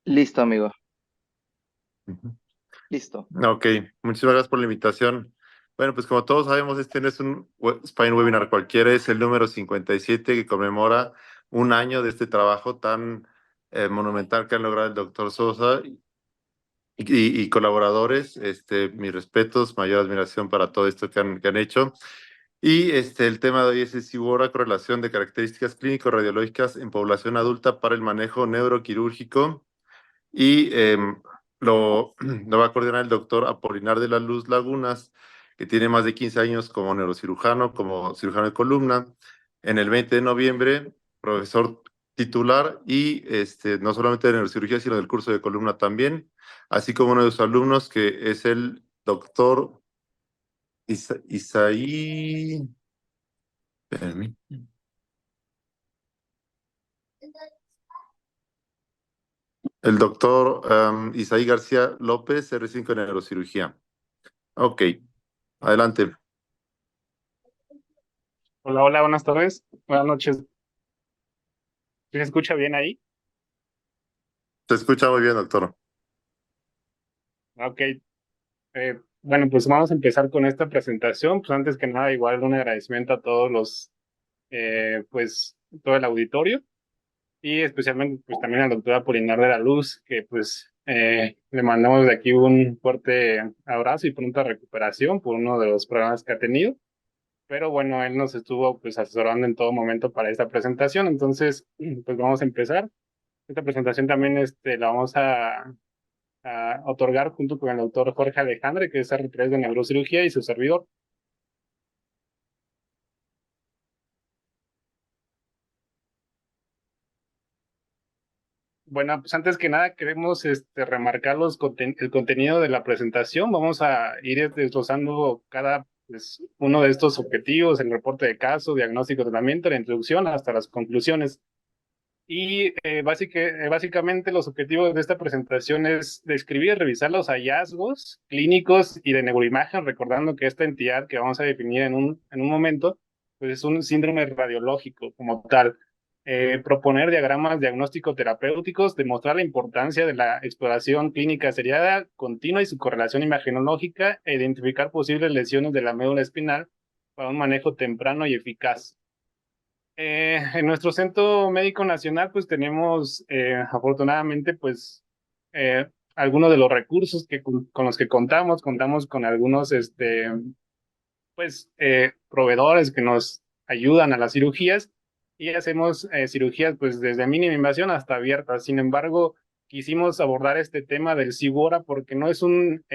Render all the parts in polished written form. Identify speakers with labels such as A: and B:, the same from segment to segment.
A: Listo, amigo.
B: Ujú.
A: Listo.
B: Ok, muchísimas gracias por la invitación. Bueno, pues como todos sabemos, este no es un Spine Webinar cualquiera, es el número 57 que conmemora un año de este trabajo tan monumental que han logrado el doctor Sosa y colaboradores. Mis respetos, mayor admiración para todo esto que han hecho. Y el tema de hoy es el SIBORA, correlación de características clínico-radiológicas en población adulta para el manejo neuroquirúrgico. Y lo va a coordinar el doctor Apolinar de la Luz Lagunas, que tiene más de 15 años como neurocirujano, como cirujano de columna. En el 20 de noviembre, profesor titular y no solamente de neurocirugía, sino del curso de columna también, así como uno de sus alumnos, que es el doctor Isaí, espérame, el doctor Isaí García López, R5 en neurocirugía. Ok, adelante.
C: Hola, hola, buenas tardes, buenas noches. ¿Sí ¿Se escucha bien ahí?
B: Se escucha muy bien, doctor.
C: Ok, bueno, pues vamos a empezar con esta presentación. Pues antes que nada, igual un agradecimiento a todos pues todo el auditorio y especialmente pues también al doctor Apolinar de la Luz, que pues le mandamos de aquí un fuerte abrazo y pronta recuperación por uno de los problemas que ha tenido. Pero bueno, él nos estuvo pues asesorando en todo momento para esta presentación, entonces pues vamos a empezar. Esta presentación también la vamos a otorgar junto con el doctor Jorge Alejandre, que es R3 de neurocirugía y su servidor. Bueno, pues antes que nada queremos remarcar el contenido de la presentación. Vamos a ir desglosando cada uno de estos objetivos, el reporte de caso, diagnóstico, tratamiento, la introducción hasta las conclusiones. Y básicamente los objetivos de esta presentación es describir, revisar los hallazgos clínicos y de neuroimagen, recordando que esta entidad que vamos a definir en un momento, pues es un síndrome radiológico como tal. Proponer diagramas diagnóstico-terapéuticos, demostrar la importancia de la exploración clínica seriada, continua y su correlación imagenológica, e identificar posibles lesiones de la médula espinal para un manejo temprano y eficaz. En nuestro Centro Médico Nacional, pues tenemos afortunadamente, pues algunos de los recursos con los que contamos con algunos, proveedores que nos ayudan a las cirugías y hacemos cirugías, pues desde mínima invasión hasta abiertas. Sin embargo, quisimos abordar este tema del SIBORA porque no es un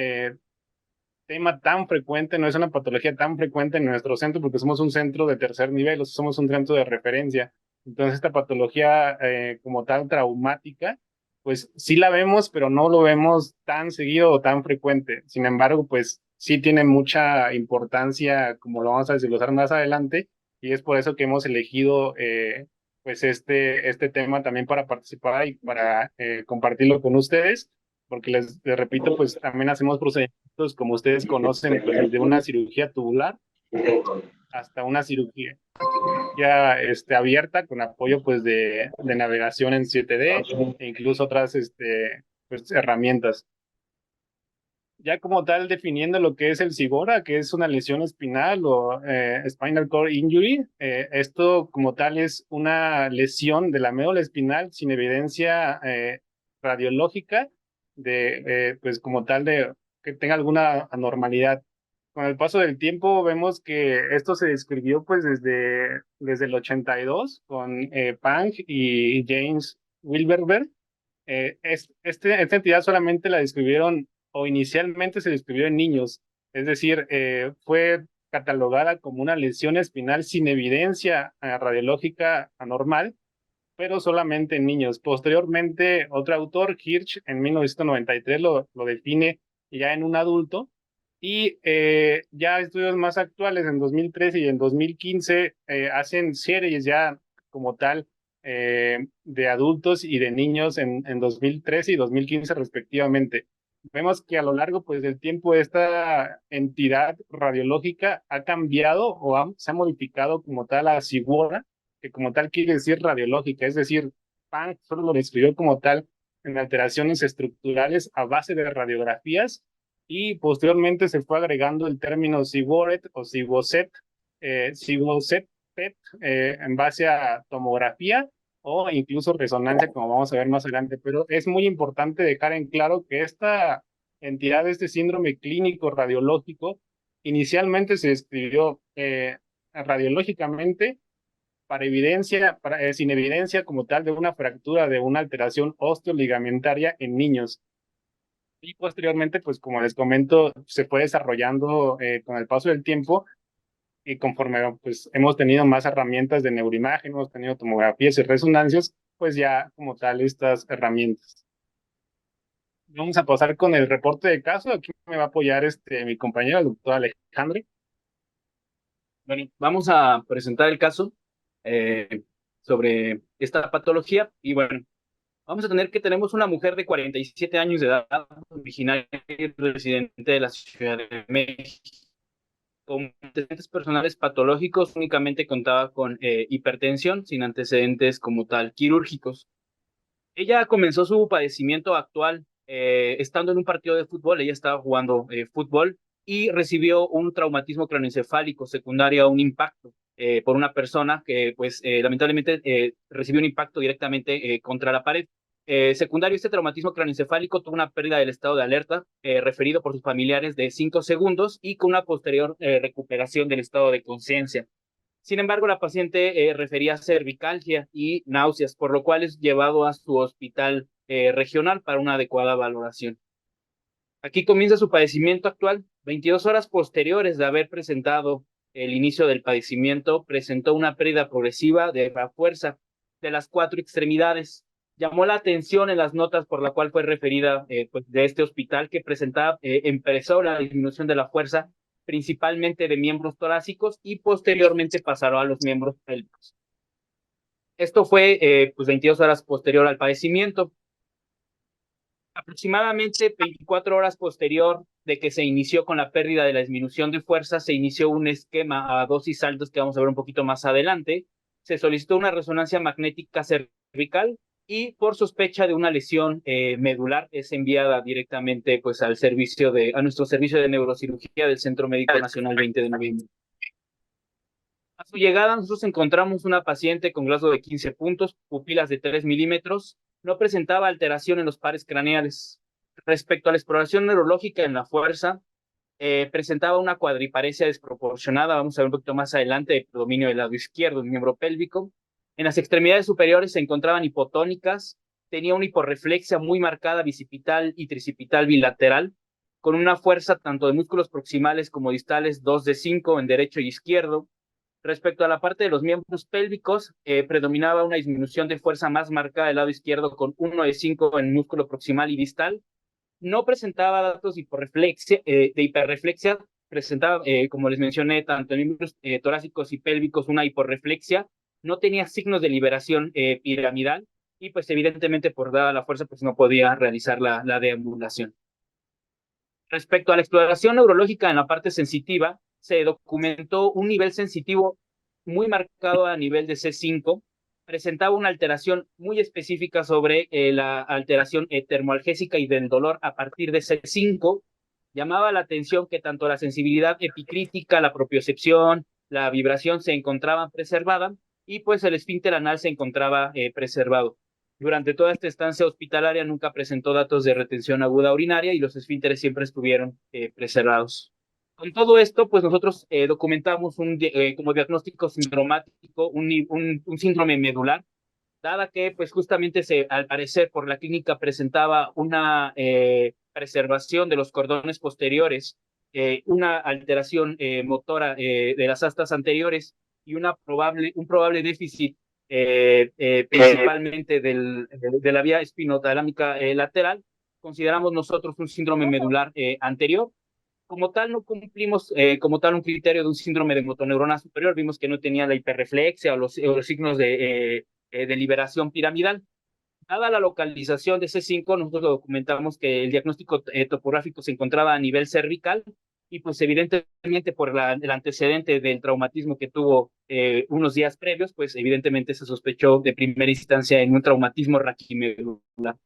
C: tema tan frecuente, no es una patología tan frecuente en nuestro centro porque somos un centro de tercer nivel, o sea, somos un centro de referencia. Entonces, esta patología como tal traumática, pues sí la vemos, pero no lo vemos tan seguido o tan frecuente. Sin embargo, pues sí tiene mucha importancia, como lo vamos a desglosar más adelante, y es por eso que hemos elegido pues este tema también para participar y para compartirlo con ustedes, porque les repito, pues también hacemos procedimientos, como ustedes conocen, pues desde una cirugía tubular hasta una cirugía ya abierta con apoyo pues de navegación en 7D e incluso otras pues, herramientas. Ya como tal, definiendo lo que es el SIBORA, que es una lesión espinal o Spinal Cord Injury, esto como tal es una lesión de la médula espinal sin evidencia radiológica pues como tal de que tenga alguna anormalidad. Con el paso del tiempo vemos que esto se describió pues desde el 82 con Pang y James Wilberberg. Esta entidad solamente la describieron o inicialmente se describió en niños, es decir, fue catalogada como una lesión espinal sin evidencia radiológica anormal, pero solamente en niños. Posteriormente, otro autor, Hirsch, en 1993 lo define ya en un adulto, y ya estudios más actuales, en 2013 y en 2015, hacen series ya como tal de adultos y de niños en 2013 y 2015 respectivamente. Vemos que a lo largo pues, del tiempo esta entidad radiológica ha cambiado o se ha modificado como tal a SIGUORA, que como tal quiere decir radiológica, es decir, Pang solo lo describió como tal en alteraciones estructurales a base de radiografías y posteriormente se fue agregando el término Siboret o Siboset, Siboset PET, en base a tomografía o incluso resonancia, como vamos a ver más adelante. Pero es muy importante dejar en claro que esta entidad, este síndrome clínico radiológico, inicialmente se describió radiológicamente para evidencia, sin evidencia como tal de una fractura de una alteración osteoligamentaria en niños. Y posteriormente, pues como les comento, se fue desarrollando con el paso del tiempo y conforme pues hemos tenido más herramientas de neuroimagen, hemos tenido tomografías y resonancias, pues ya como tal estas herramientas. Vamos a pasar con el reporte de caso. Aquí me va a apoyar mi compañero, el doctor Alejandro.
A: Bueno, vamos a presentar el caso eh, sobre esta patología y bueno, vamos a tener que tenemos una mujer de 47 años de edad, originaria y residente de la Ciudad de México. Con antecedentes personales patológicos, únicamente contaba con hipertensión, sin antecedentes como tal quirúrgicos. Ella comenzó su padecimiento actual estando en un partido de fútbol. Ella estaba jugando fútbol y recibió un traumatismo craneoencefálico secundario a un impacto por una persona que, pues, lamentablemente recibió un impacto directamente contra la pared. Secundario a este traumatismo craneoencefálico, tuvo una pérdida del estado de alerta referido por sus familiares de 5 segundos y con una posterior recuperación del estado de conciencia. Sin embargo, la paciente refería cervicalgia y náuseas, por lo cual es llevado a su hospital regional para una adecuada valoración. Aquí comienza su padecimiento actual. 22 horas posteriores de haber presentado el inicio del padecimiento, presentó una pérdida progresiva de la fuerza de las 4 extremidades. Llamó la atención en las notas por la cual fue referida pues, de este hospital, que presentaba, empezó la disminución de la fuerza principalmente de miembros torácicos y posteriormente pasaron a los miembros pélvicos. Esto fue pues 22 horas posterior al padecimiento. Aproximadamente 24 horas posterior de que se inició con la pérdida de la disminución de fuerza, se inició un esquema a dosis altas que vamos a ver un poquito más adelante. Se solicitó una resonancia magnética cervical y por sospecha de una lesión medular es enviada directamente pues a nuestro servicio de neurocirugía del Centro Médico Nacional 20 de noviembre. A su llegada nosotros encontramos una paciente con glásalo de 15 puntos, pupilas de 3 milímetros, no presentaba alteración en los pares craneales. Respecto a la exploración neurológica en la fuerza, presentaba una cuadriparesia desproporcionada, vamos a ver un poquito más adelante, de predominio del lado izquierdo, del miembro pélvico. En las extremidades superiores se encontraban hipotónicas, tenía una hiporreflexia muy marcada bicipital y tricipital bilateral, con una fuerza tanto de músculos proximales como distales 2 de 5 en derecho y izquierdo. Respecto a la parte de los miembros pélvicos, predominaba una disminución de fuerza más marcada del lado izquierdo con 1 de 5 en músculo proximal y distal. No presentaba datos de hiperreflexia, presentaba, como les mencioné, tanto en miembros torácicos y pélvicos una hiporreflexia, no tenía signos de liberación piramidal y pues evidentemente por dada la fuerza pues no podía realizar la deambulación. Respecto a la exploración neurológica en la parte sensitiva, se documentó un nivel sensitivo muy marcado a nivel de C5, presentaba una alteración muy específica sobre la alteración termoalgésica y del dolor a partir de C5. Llamaba la atención que tanto la sensibilidad epicrítica, la propiocepción, la vibración se encontraban preservadas y pues el esfínter anal se encontraba preservado. Durante toda esta estancia hospitalaria nunca presentó datos de retención aguda urinaria y los esfínteres siempre estuvieron preservados. Con todo esto, pues nosotros documentamos como diagnóstico sindromático un síndrome medular, dada que pues justamente al parecer por la clínica presentaba una preservación de los cordones posteriores, una alteración motora de las astas anteriores y un probable déficit principalmente de la vía espinotalámica lateral. Consideramos nosotros un síndrome medular anterior. Como tal, no cumplimos como tal un criterio de un síndrome de motoneurona superior. Vimos que no tenía la hiperreflexia o los signos de liberación piramidal. Dada la localización de C5, nosotros documentamos que el diagnóstico topográfico se encontraba a nivel cervical y pues evidentemente por el antecedente del traumatismo que tuvo unos días previos, pues evidentemente se sospechó de primera instancia en un traumatismo raquimedular.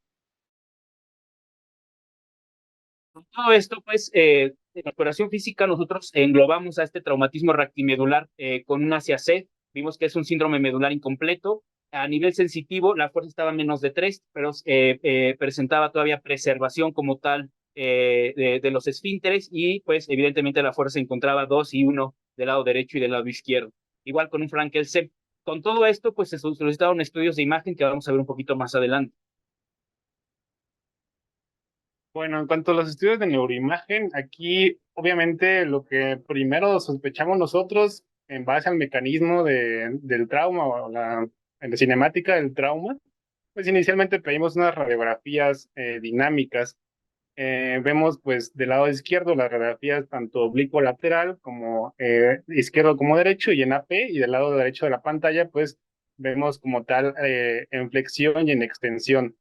A: Todo esto, pues, en la exploración física nosotros englobamos a este traumatismo reactimedular con un ACAC. Vimos que es un síndrome medular incompleto. A nivel sensitivo, la fuerza estaba menos de 3, pero presentaba todavía preservación como tal de los esfínteres y, pues, evidentemente la fuerza se encontraba 2 y 1 del lado derecho y del lado izquierdo. Igual con un Frankel C. Con todo esto, pues, se solicitaron estudios de imagen que vamos a ver un poquito más adelante.
C: Bueno, en cuanto a los estudios de neuroimagen, aquí obviamente lo que primero sospechamos nosotros en base al mecanismo del trauma o en la cinemática del trauma, pues inicialmente pedimos unas radiografías dinámicas. Vemos pues del lado izquierdo las radiografías tanto oblicuo lateral como izquierdo como derecho y en AP, y del lado derecho de la pantalla pues vemos como tal en flexión y en extensión.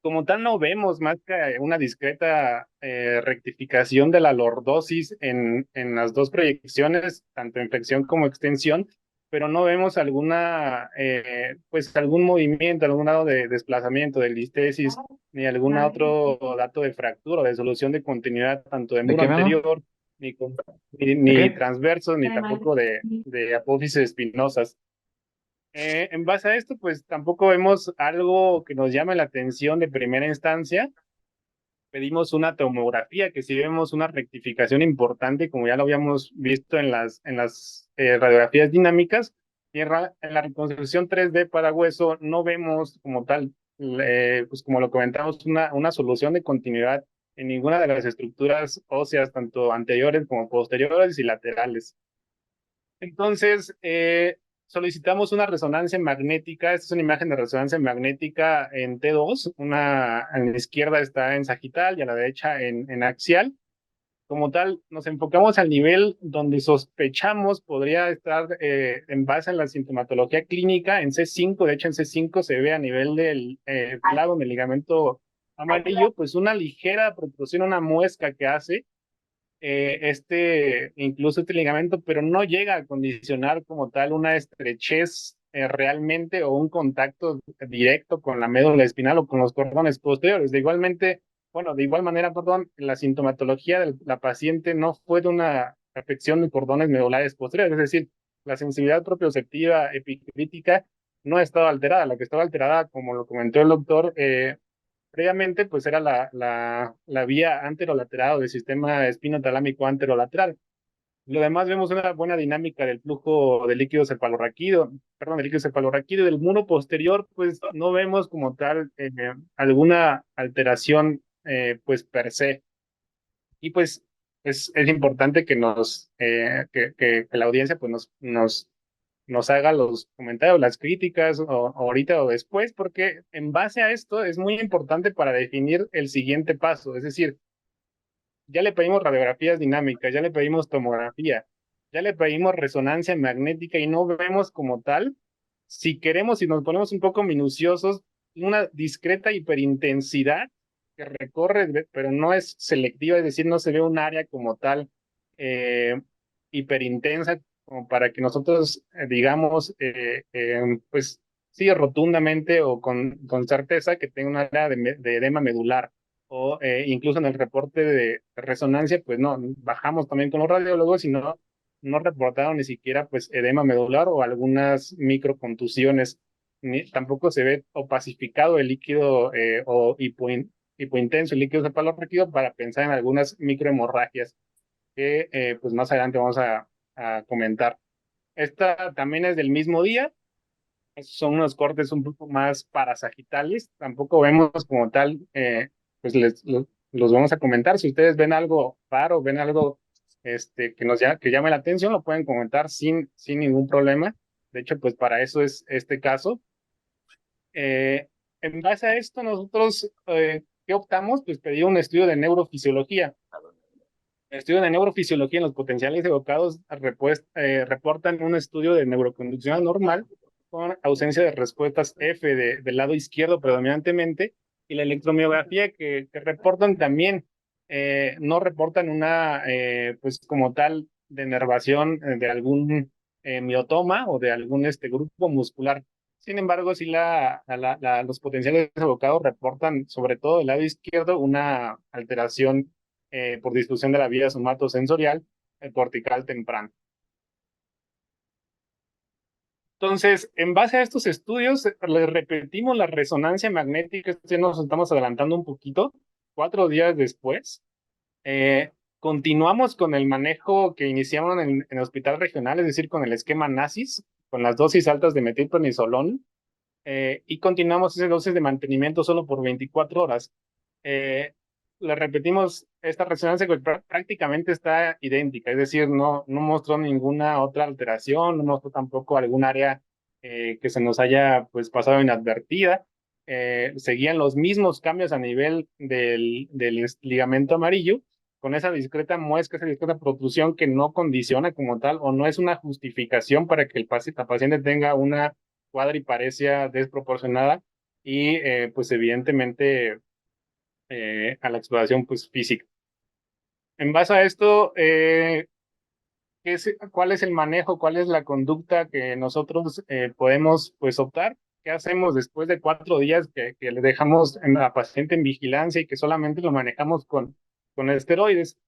C: Como tal, no vemos más que una discreta rectificación de la lordosis en las dos proyecciones, tanto en flexión como extensión, pero no vemos pues algún movimiento, algún lado de desplazamiento, de listesis, ni algún otro dato de fractura o de solución de continuidad, tanto de
D: ¿De
C: muro
D: qué, Memo?
C: anterior,
D: ¿De
C: ni
D: qué?
C: transversos, ni tampoco de apófisis espinosas. En base a esto, pues tampoco vemos algo que nos llame la atención de primera instancia. Pedimos una tomografía, que sí vemos una rectificación importante, como ya lo habíamos visto en las radiografías dinámicas. Y en la reconstrucción 3D para hueso no vemos como tal, pues como lo comentamos, una solución de continuidad en ninguna de las estructuras óseas, tanto anteriores como posteriores y laterales. Entonces, solicitamos una resonancia magnética. Esta es una imagen de resonancia magnética en T2. A la izquierda está en sagital y a la derecha en axial. Como tal, nos enfocamos al nivel donde sospechamos podría estar en base en la sintomatología clínica en C5. De hecho, en C5 se ve a nivel del lado del ligamento amarillo, pues una ligera protrusión, una muesca que hace incluso este ligamento, pero no llega a condicionar como tal una estrechez realmente o un contacto directo con la médula espinal o con los cordones posteriores. De igual manera, perdón, la sintomatología de la paciente no fue de una afección de cordones medulares posteriores, es decir, la sensibilidad propioceptiva epicrítica no estaba alterada. La que estaba alterada, como lo comentó el doctor, previamente, pues era la vía anterolateral o del sistema espinotalámico anterolateral. Lo demás vemos una buena dinámica del flujo de líquido cefalorraquídeo, perdón, del líquido cefalorraquídeo. Del muro posterior, pues no vemos como tal alguna alteración, pues per se. Y pues es importante que la audiencia pues nos haga los comentarios, las críticas, o ahorita o después, porque en base a esto es muy importante para definir el siguiente paso. Es decir, ya le pedimos radiografías dinámicas, ya le pedimos tomografía, ya le pedimos resonancia magnética y no vemos como tal. Si queremos, si nos ponemos un poco minuciosos, una discreta hiperintensidad que recorre, pero no es selectiva, es decir, no se ve un área como tal hiperintensa como para que nosotros digamos, pues sí, rotundamente o con certeza que tenga un área de edema medular. O incluso en el reporte de resonancia, pues no, bajamos también con los radiólogos y no reportaron ni siquiera pues edema medular o algunas microcontusiones. Tampoco se ve opacificado el líquido o hipointenso el líquido cefalorraquídeo para pensar en algunas microhemorragias que pues más adelante vamos a comentar. Esta también es del mismo día. Estos son unos cortes un poco más parasagitales. Tampoco vemos como tal, pues los vamos a comentar. Si ustedes ven algo raro, ven algo que llame la atención, lo pueden comentar sin ningún problema. De hecho, pues para eso es este caso. Eh, en base a esto, nosotros, ¿qué optamos? Pues pedir un estudio de neurofisiología. El estudio de neurofisiología en los potenciales evocados reportan un estudio de neuroconducción anormal con ausencia de respuestas F del lado izquierdo predominantemente, y la electromiografía que reportan también no reportan pues como tal, denervación de algún miotoma o de algún grupo muscular. Sin embargo, sí los potenciales evocados reportan, sobre todo del lado izquierdo, una alteración por disfunción de la vía somatosensorial cortical temprana. Entonces, en base a estos estudios, les repetimos la resonancia magnética, ya nos estamos adelantando un poquito, 4 días después. Continuamos con el manejo que iniciaron en el hospital regional, es decir, con el esquema NACIS, con las dosis altas de metilprednisolón, y continuamos ese dosis de mantenimiento solo por 24 horas. Le repetimos, esta resonancia que prácticamente está idéntica, es decir, no mostró ninguna otra alteración, no mostró tampoco algún área que se nos haya pues pasado inadvertida. Seguían los mismos cambios a nivel del ligamento amarillo, con esa discreta muesca, esa discreta protrusión que no condiciona como tal o no es una justificación para que la paciente tenga una cuadriparesia desproporcionada y pues evidentemente a la exploración pues física. En base a esto, ¿cuál es el manejo, cuál es la conducta que nosotros podemos pues optar? ¿Qué hacemos después de 4 días que le dejamos a la paciente en vigilancia y que solamente lo manejamos con esteroides?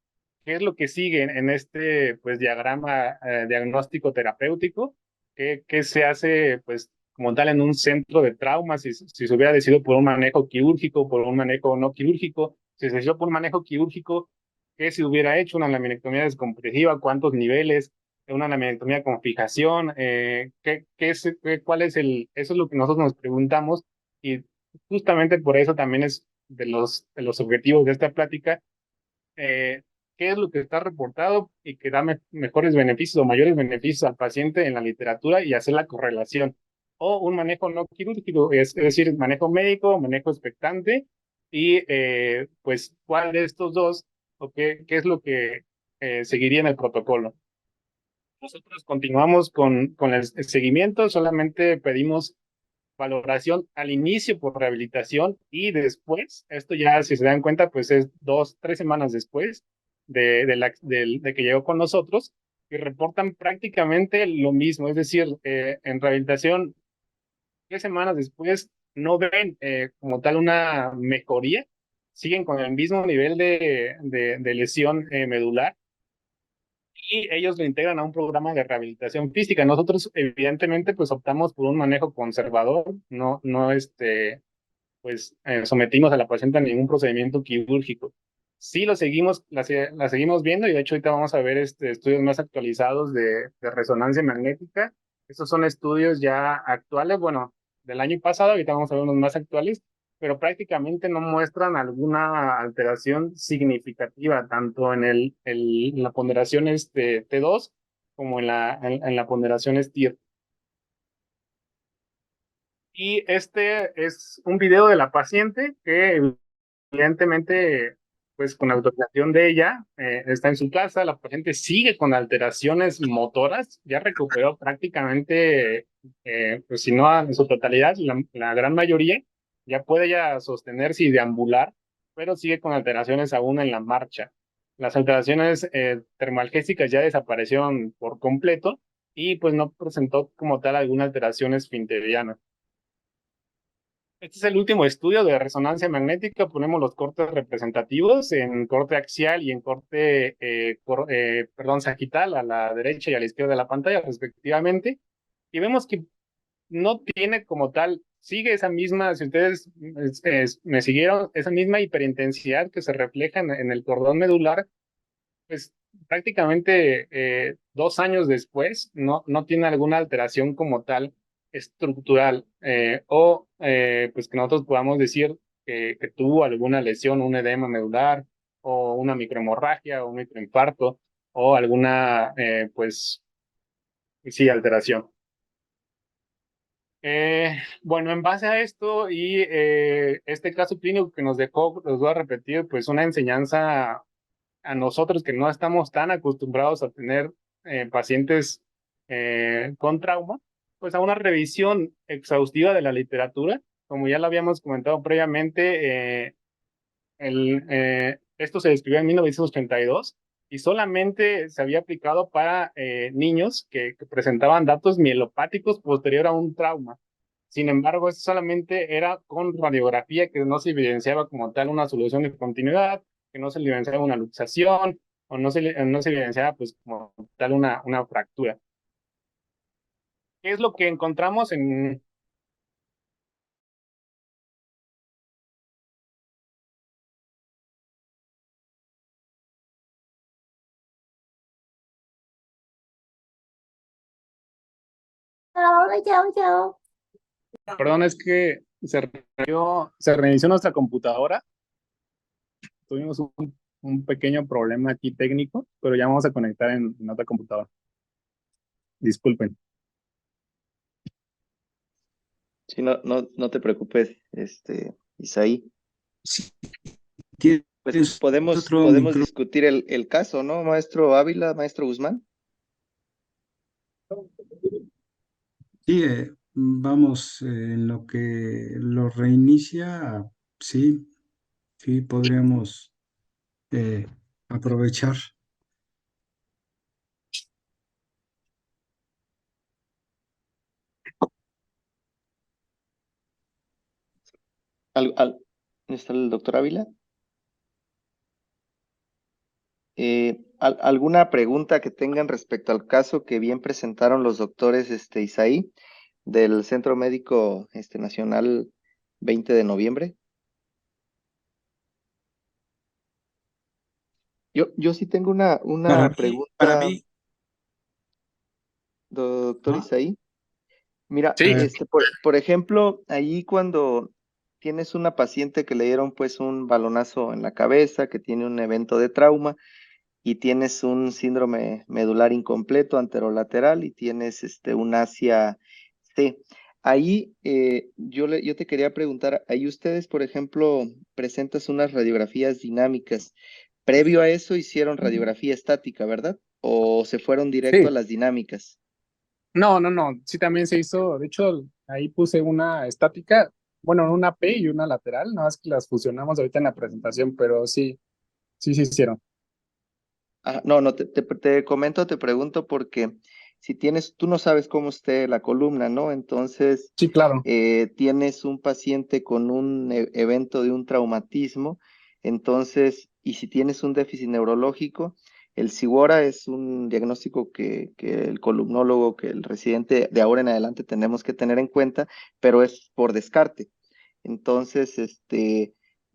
C: ¿Qué es lo que sigue en este pues diagrama diagnóstico terapéutico? ¿Qué se hace pues como tal en un centro de trauma? Si se hubiera decidido por un manejo quirúrgico, por un manejo no quirúrgico, si se decidió por un manejo quirúrgico, ¿qué se hubiera hecho? Una laminectomía descompresiva, ¿cuántos niveles? Una laminectomía con fijación, ¿cuál es eso es lo que nosotros nos preguntamos y justamente por eso también es de los objetivos de esta plática, qué es lo que está reportado y que da mejores beneficios o mayores beneficios al paciente en la literatura y hacer la correlación. O un manejo no quirúrgico, es decir, manejo médico, manejo expectante, y pues cuál de estos dos o qué es lo que seguiría en el protocolo. Nosotros continuamos con el seguimiento, solamente pedimos valoración al inicio por rehabilitación y después, esto ya si se dan cuenta, pues es 2, 3 semanas después de que llegó con nosotros y reportan prácticamente lo mismo, es decir, en rehabilitación, 3 semanas después no ven como tal una mejoría, siguen con el mismo nivel de lesión medular y ellos lo integran a un programa de rehabilitación física. Nosotros, evidentemente, pues optamos por un manejo conservador, pues sometimos a la paciente a ningún procedimiento quirúrgico. Sí lo seguimos, la seguimos viendo y de hecho ahorita vamos a ver estudios más actualizados de resonancia magnética. Estos son estudios ya actuales, bueno, del año pasado, ahorita vamos a ver unos más actuales, pero prácticamente no muestran alguna alteración significativa, tanto en la ponderación T2 como en la ponderación STIR. Y este es un video de la paciente que evidentemente, pues con autorización de ella, está en su casa, la paciente sigue con alteraciones motoras, ya recuperó prácticamente, pues si no en su totalidad, la gran mayoría, ya puede ya sostenerse y deambular, pero sigue con alteraciones aún en la marcha. Las alteraciones termalgésicas ya desaparecieron por completo y pues no presentó como tal alguna alteración esfinteriana. Este es el último estudio de resonancia magnética. Ponemos los cortes representativos en corte axial y en corte, sagital a la derecha y a la izquierda de la pantalla, respectivamente. Y vemos que no tiene como tal, sigue esa misma, si ustedes me siguieron, esa misma hiperintensidad que se refleja en el cordón medular, pues prácticamente 2 años después no tiene alguna alteración como tal estructural pues que nosotros podamos decir que tuvo alguna lesión, un edema medular o una microhemorragia o un microinfarto o alguna pues sí alteración. Bueno, en base a esto y este caso clínico que nos dejó, los voy a repetir, pues una enseñanza a nosotros que no estamos tan acostumbrados a tener pacientes con trauma, pues a una revisión exhaustiva de la literatura. Como ya lo habíamos comentado previamente, esto se describió en 1982 y solamente se había aplicado para niños que presentaban datos mielopáticos posterior a un trauma. Sin embargo, esto solamente era con radiografía, que no se evidenciaba como tal una solución de continuidad, que no se evidenciaba una luxación, o no se evidenciaba pues como tal una fractura. ¿Qué es lo que encontramos en...
D: Chào, chào.
C: Perdón, es que se reinició nuestra computadora. Tuvimos un pequeño problema aquí técnico, pero ya vamos a conectar en otra computadora. Disculpen.
E: Sí, no te preocupes, Isaí.
D: Si
E: Pues
D: tienes otro
E: podemos
D: micrófono.
E: discutir el caso, ¿no, maestro Ávila, maestro Guzmán?
D: Sí, vamos, en lo que lo reinicia, sí, sí, podríamos aprovechar.
E: Al, al- ¿Está el doctor Ávila? ¿Alguna pregunta que tengan respecto al caso que bien presentaron los doctores Isaí del Centro Médico Nacional 20 de noviembre? Yo sí tengo una
D: Para
E: pregunta,
D: mí,
E: doctor
D: ¿no?
E: Isaí. Mira,
D: A
C: Sí,
D: ver,
E: por ejemplo, ahí cuando tienes una paciente que le dieron pues un balonazo en la cabeza, que tiene un evento de trauma y tienes un síndrome medular incompleto anterolateral y tienes un ASIA C. Ahí yo te quería preguntar, ahí ustedes, por ejemplo, presentas unas radiografías dinámicas. Previo a eso hicieron radiografía estática, ¿verdad? ¿O se fueron directo a
C: sí.
E: las dinámicas?
C: No. Sí, también se hizo. De hecho, ahí puse una estática, bueno, una P y una lateral, nada más que las fusionamos ahorita en la presentación, pero sí, sí se hicieron.
E: Ah, no, te comento, te pregunto porque si tienes, tú no sabes cómo esté la columna, ¿no? Entonces,
C: Sí, claro.
E: tienes un paciente con un evento de un traumatismo, entonces, y si tienes un déficit neurológico, el SIGUORA es un diagnóstico que el columnólogo, que el residente de ahora en adelante tenemos que tener en cuenta, pero es por descarte. Entonces,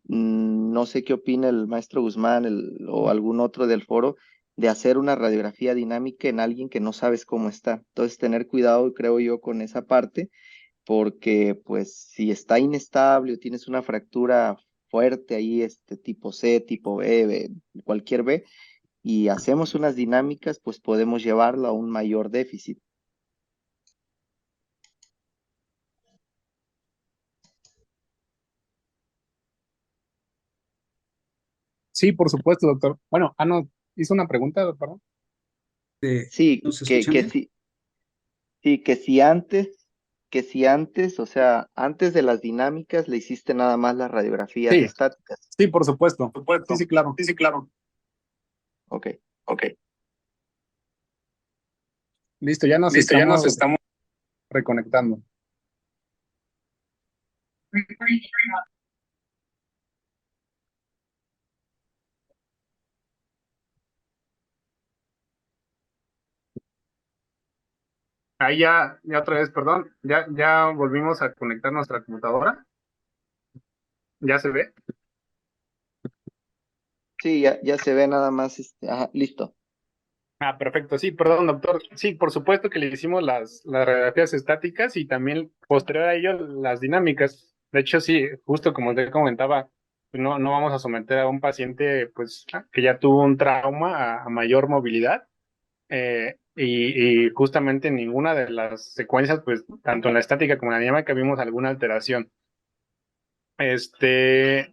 E: no sé qué opina el maestro Guzmán o algún otro del foro de hacer una radiografía dinámica en alguien que no sabes cómo está. Entonces, tener cuidado, creo yo, con esa parte, porque pues si está inestable o tienes una fractura fuerte ahí, tipo C, tipo cualquier B, y hacemos unas dinámicas, pues podemos llevarlo a un mayor déficit.
C: Sí, por supuesto, doctor. Bueno, no, hizo una pregunta, perdón.
E: Sí,
D: ¿nos escuchan bien?
E: sí, que si antes, o sea, antes de las dinámicas le hiciste nada más las radiografías
C: Sí,
E: estáticas.
C: sí, por supuesto. Sí, sí, claro.
E: Sí, claro. Ok.
C: Listo, ya nos
E: Listo, ya nos
C: estamos
E: estamos.
C: reconectando. Ahí ya otra vez, perdón, ya volvimos a conectar nuestra computadora. ¿Ya se ve?
E: Sí, ya se ve nada más, ajá, listo.
C: Ah, perfecto. Sí, perdón, doctor. Sí, por supuesto que le hicimos las radiografías estáticas y también posterior a ello las dinámicas. De hecho, sí, justo como usted comentaba, pues no vamos a someter a un paciente pues que ya tuvo un trauma a mayor movilidad. Y justamente en ninguna de las secuencias, pues tanto en la estática como en la dinámica vimos alguna alteración. Este,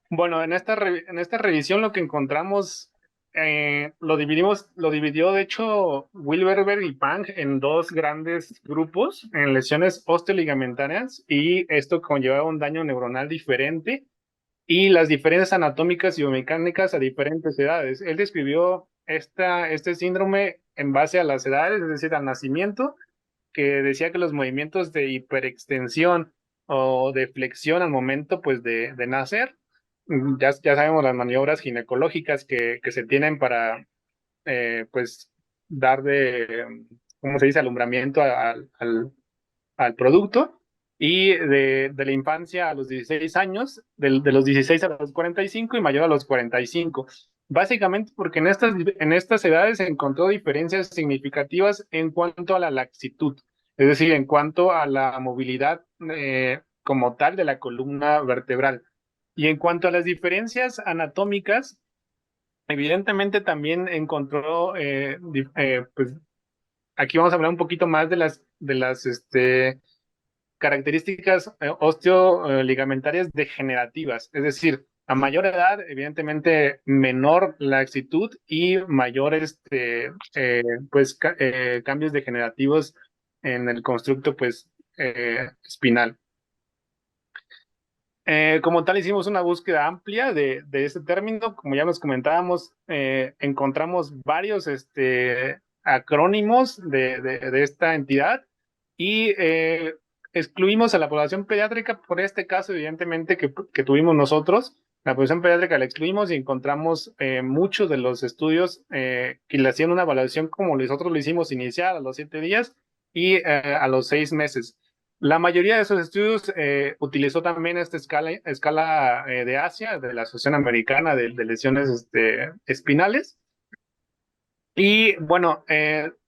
C: bueno, en esta revisión lo que encontramos, lo dividió de hecho Wilberberg y Pang en dos grandes grupos, en lesiones osteoligamentarias, y esto conllevaba un daño neuronal diferente y las diferencias anatómicas y biomecánicas a diferentes edades. Él describió este síndrome en base a las edades, es decir, al nacimiento, que decía que los movimientos de hiperextensión o de flexión al momento pues de nacer, ya sabemos las maniobras ginecológicas que se tienen para pues dar ¿cómo se dice?, alumbramiento al producto, y de la infancia a los 16 años, de los 16 a los 45 y mayor a los 45. Básicamente porque en estas edades se encontró diferencias significativas en cuanto a la laxitud, es decir, en cuanto a la movilidad como tal de la columna vertebral. Y en cuanto a las diferencias anatómicas, evidentemente también encontró, pues aquí vamos a hablar un poquito más de las características osteoligamentarias degenerativas, es decir, a mayor edad, evidentemente menor laxitud y mayor cambios degenerativos en el constructo pues espinal. Como tal, hicimos una búsqueda amplia de este término. Como ya nos comentábamos, encontramos varios acrónimos de esta entidad y excluimos a la población pediátrica por este caso, evidentemente, que tuvimos nosotros. La población pediátrica la excluimos y encontramos muchos de los estudios que le hacían una evaluación como nosotros lo hicimos inicial a los 7 días y a los 6 meses. La mayoría de esos estudios utilizó también esta escala de Asia, de la Asociación Americana de Lesiones Espinales. Y bueno,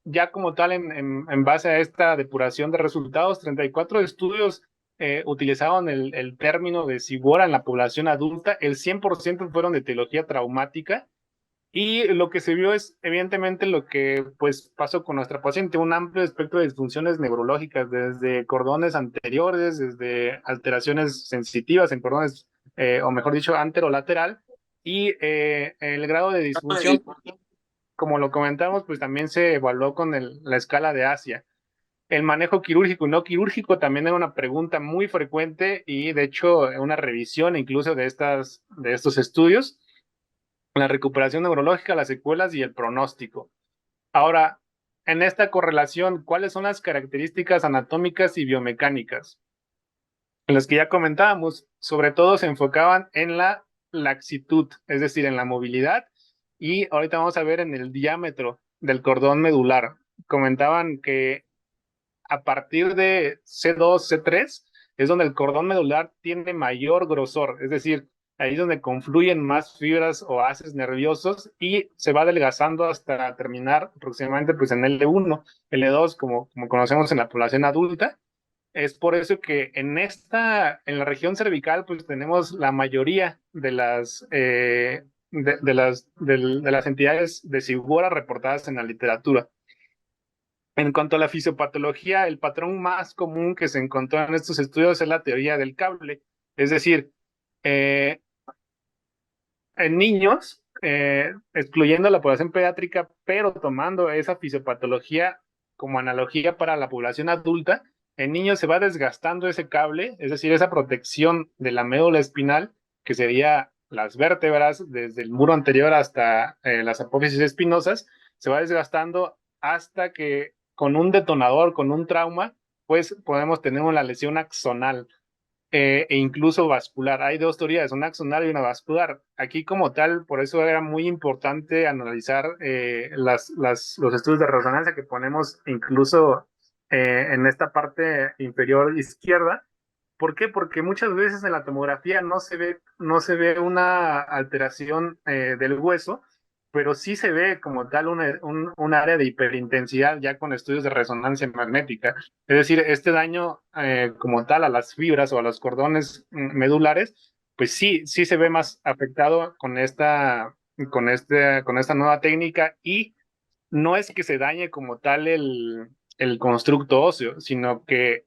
C: ya como tal, en base a esta depuración de resultados, 34 estudios utilizaron el término de Cibora en la población adulta. El 100% fueron de etiología traumática. Y lo que se vio es, evidentemente, lo que pues pasó con nuestra paciente, un amplio espectro de disfunciones neurológicas, desde cordones anteriores, desde alteraciones sensitivas en cordones, o mejor dicho, anterolateral, y el grado de disfunción, como lo comentamos, pues también se evaluó con la escala de Asia. El manejo quirúrgico y no quirúrgico también era una pregunta muy frecuente y, de hecho, una revisión incluso de estos estudios, la recuperación neurológica, las secuelas y el pronóstico. Ahora, en esta correlación, ¿cuáles son las características anatómicas y biomecánicas? En las que ya comentábamos, sobre todo se enfocaban en la laxitud, es decir, en la movilidad, y ahorita vamos a ver en el diámetro del cordón medular. Comentaban que a partir de C2, C3, es donde el cordón medular tiene mayor grosor, es decir, ahí es donde confluyen más fibras o haces nerviosos y se va adelgazando hasta terminar aproximadamente pues en L1, L2, como conocemos en la población adulta. Es por eso que en la región cervical pues tenemos la mayoría de las entidades de Cibora reportadas en la literatura. En cuanto a la fisiopatología, el patrón más común que se encontró en estos estudios es la teoría del cable. Es decir, en niños, excluyendo la población pediátrica, pero tomando esa fisiopatología como analogía para la población adulta, en niños se va desgastando ese cable, es decir, esa protección de la médula espinal, que sería las vértebras desde el muro anterior hasta las apófisis espinosas, se va desgastando hasta que con un detonador, con un trauma, pues podemos tener una lesión axonal e incluso vascular. Hay dos teorías, una axonal y una vascular. Aquí como tal, por eso era muy importante analizar los estudios de resonancia que ponemos incluso en esta parte inferior izquierda. ¿Por qué? Porque muchas veces en la tomografía no se ve una alteración del hueso, pero sí se ve como tal un área de hiperintensidad ya con estudios de resonancia magnética. Es decir, este daño como tal a las fibras o a los cordones medulares, pues sí se ve más afectado con esta nueva técnica, y no es que se dañe como tal el constructo óseo, sino que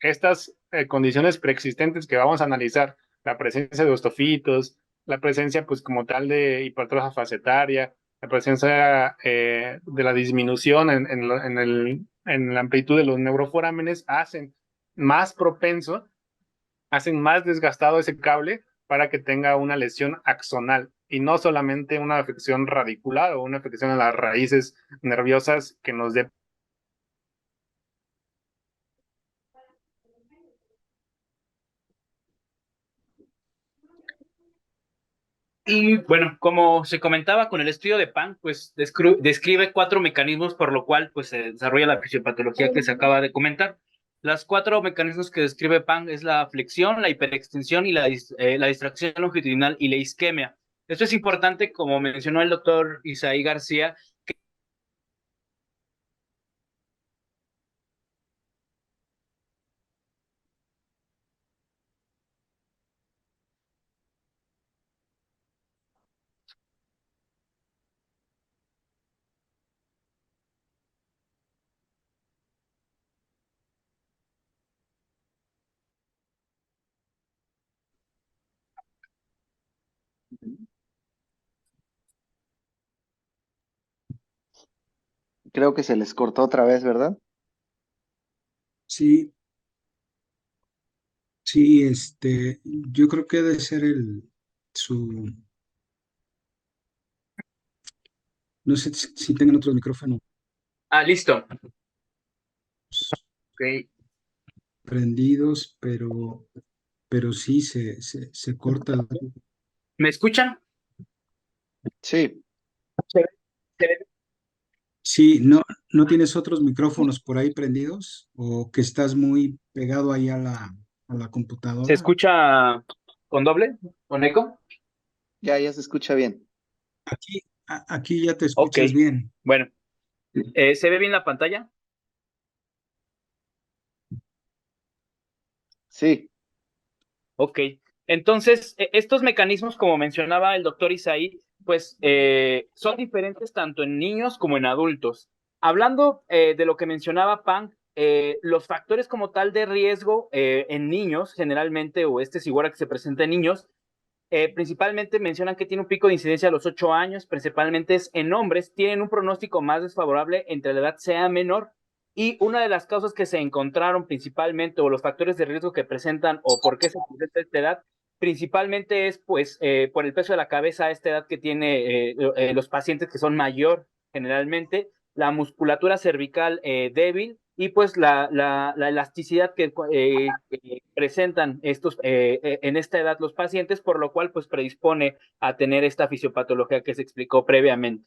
C: estas condiciones preexistentes que vamos a analizar, la presencia de osteofitos, la presencia pues como tal de hipertrofia facetaria, la presencia de la disminución en la amplitud de los neuroforámenes, hacen más propenso, hacen más desgastado ese cable para que tenga una lesión axonal y no solamente una afección radicular o una afección a las raíces nerviosas que nos dé
A: Y bueno, como se comentaba con el estudio de Pan, pues describe 4 mecanismos por lo cual pues se desarrolla la fisiopatología que se acaba de comentar. Las 4 mecanismos que describe Pan es la flexión, la hiperextensión y la distracción longitudinal y la isquemia. Esto es importante, como mencionó el doctor Isaí García.
E: Creo que se les cortó otra vez, ¿verdad?
D: Sí, sí, yo creo que debe ser su, no sé si tengan otros micrófonos
A: Ah, listo. Ok.
D: prendidos, pero sí se corta.
A: ¿Me escuchan?
E: Sí,
A: Se ve- se ve-
D: Sí, ¿no tienes otros micrófonos por ahí prendidos o que estás muy pegado ahí a la
A: ¿Se
D: computadora?
A: escucha con doble? ¿Con eco?
E: ya se escucha bien.
D: Aquí ya te
A: Ok.
D: escuchas bien.
A: Bueno, ¿se ve bien la pantalla?
E: Sí,
A: Ok, entonces estos mecanismos, como mencionaba el doctor Isaí, pues son diferentes tanto en niños como en adultos. Hablando de lo que mencionaba Pan, los factores como tal de riesgo en niños, generalmente, o este igual que se presenta en niños, principalmente mencionan que tiene un pico de incidencia a los 8 años, principalmente es en hombres, tienen un pronóstico más desfavorable entre la edad sea menor. Y una de las causas que se encontraron principalmente, o los factores de riesgo que presentan, o por qué se presenta esta edad, principalmente es pues por el peso de la cabeza a esta edad que tiene los pacientes que son mayor generalmente, la musculatura cervical débil y pues la elasticidad que presentan estos en esta edad los pacientes, por lo cual pues predispone a tener esta fisiopatología que se explicó previamente.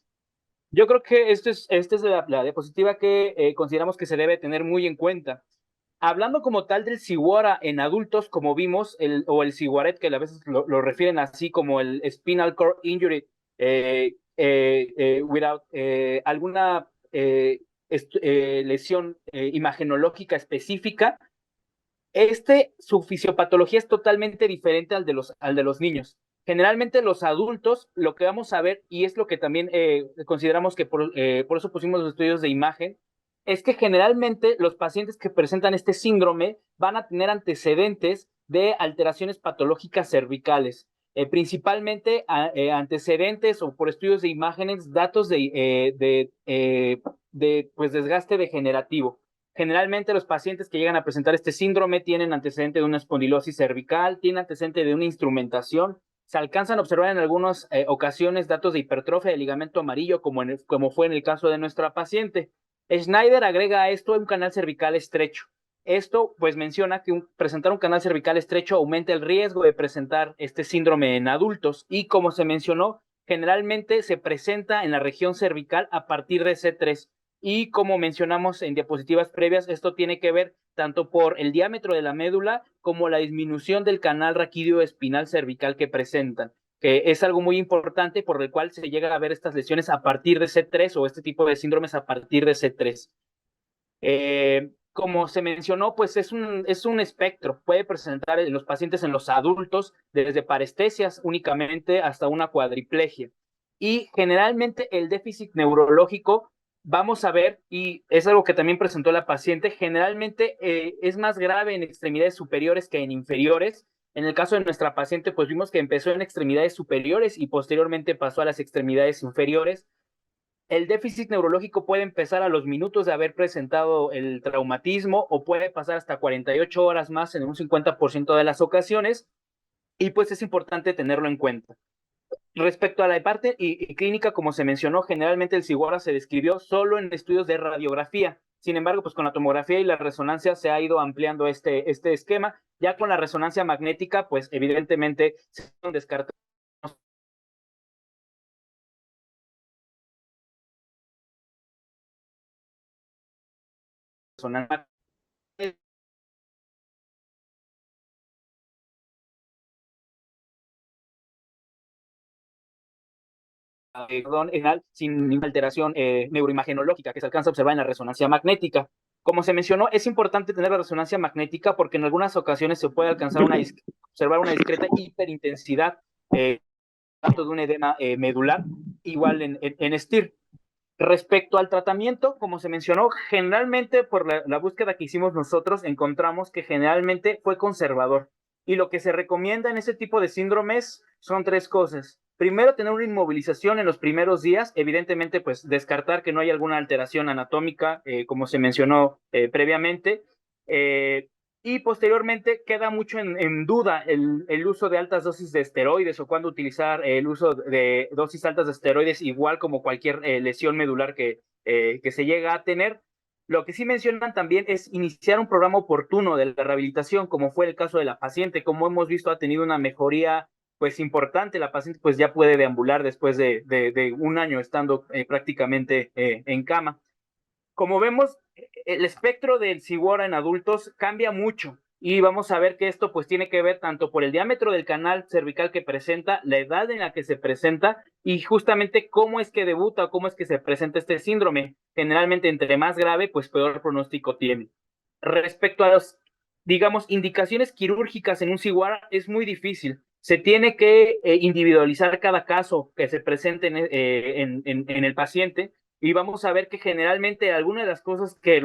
A: Yo creo que esta es la diapositiva que consideramos que se debe tener muy en cuenta. Hablando como tal del Siguara en adultos, como vimos, o el Siguaret, que a veces lo refieren así como el Spinal Cord Injury, without alguna lesión imagenológica específica, su fisiopatología es totalmente diferente al de los niños. Generalmente los adultos, lo que vamos a ver, y es lo que también consideramos que por eso pusimos los estudios de imagen, es que generalmente los pacientes que presentan este síndrome van a tener antecedentes de alteraciones patológicas cervicales, principalmente antecedentes o por estudios de imágenes, datos de pues, desgaste degenerativo. Generalmente los pacientes que llegan a presentar este síndrome tienen antecedente de una espondilosis cervical, tienen antecedente de una instrumentación. Se alcanzan a observar en algunas ocasiones datos de hipertrofia del ligamento amarillo, como fue en el caso de nuestra paciente. Schneider agrega a esto un canal cervical estrecho. Esto pues menciona que presentar un canal cervical estrecho aumenta el riesgo de presentar este síndrome en adultos y como se mencionó, generalmente se presenta en la región cervical a partir de C3. Y como mencionamos en diapositivas previas, esto tiene que ver tanto por el diámetro de la médula como la disminución del canal raquídeo espinal cervical que presentan, que es algo muy importante por el cual se llega a ver estas lesiones a partir de C3 o este tipo de síndromes a partir de C3. Como se mencionó, pues es un espectro, puede presentar en los pacientes, en los adultos, desde parestesias únicamente hasta una cuadriplegia. Y generalmente el déficit neurológico, vamos a ver, y es algo que también presentó la paciente, generalmente es más grave en extremidades superiores que en inferiores. En el caso de nuestra paciente, pues vimos que empezó en extremidades superiores y posteriormente pasó a las extremidades inferiores. El déficit neurológico puede empezar a los minutos de haber presentado el traumatismo o puede pasar hasta 48 horas más en un 50% de las ocasiones y pues es importante tenerlo en cuenta. Respecto a la parte y clínica, como se mencionó, generalmente el Sigüara se describió solo en estudios de radiografía. Sin embargo, pues con la tomografía y la resonancia se ha ido ampliando este esquema. Ya con la resonancia magnética, pues evidentemente se descartados resonancia sin ninguna alteración neuroimagenológica que se alcanza a observar en la resonancia magnética. Como se mencionó, es importante tener la resonancia magnética porque en algunas ocasiones se puede alcanzar observar una discreta hiperintensidad tanto de un edema medular, igual en STIR. Respecto al tratamiento, como se mencionó, generalmente por la búsqueda que hicimos nosotros, encontramos que generalmente fue conservador. Y lo que se recomienda en ese tipo de síndromes son tres cosas. Primero, tener una inmovilización en los primeros días, evidentemente, pues descartar que no hay alguna alteración anatómica, como se mencionó previamente. Y posteriormente queda mucho en duda el uso de altas dosis de esteroides o cuándo utilizar el uso de dosis altas de esteroides, igual como cualquier lesión medular que se llega a tener. Lo que sí mencionan también es iniciar un programa oportuno de la rehabilitación, como fue el caso de la paciente. Como hemos visto, ha tenido una mejoría pues importante. La paciente pues ya puede deambular después de un año estando prácticamente en cama. Como vemos, el espectro del Sigüora en adultos cambia mucho y vamos a ver que esto pues tiene que ver tanto por el diámetro del canal cervical que presenta, la edad en la que se presenta y justamente cómo es que debuta o cómo es que se presenta este síndrome. Generalmente entre más grave, pues peor pronóstico tiene. Respecto a los, digamos, indicaciones quirúrgicas en un Sigüara, es muy difícil. Se tiene que individualizar cada caso que se presente en el paciente y vamos a ver que generalmente algunas de las cosas que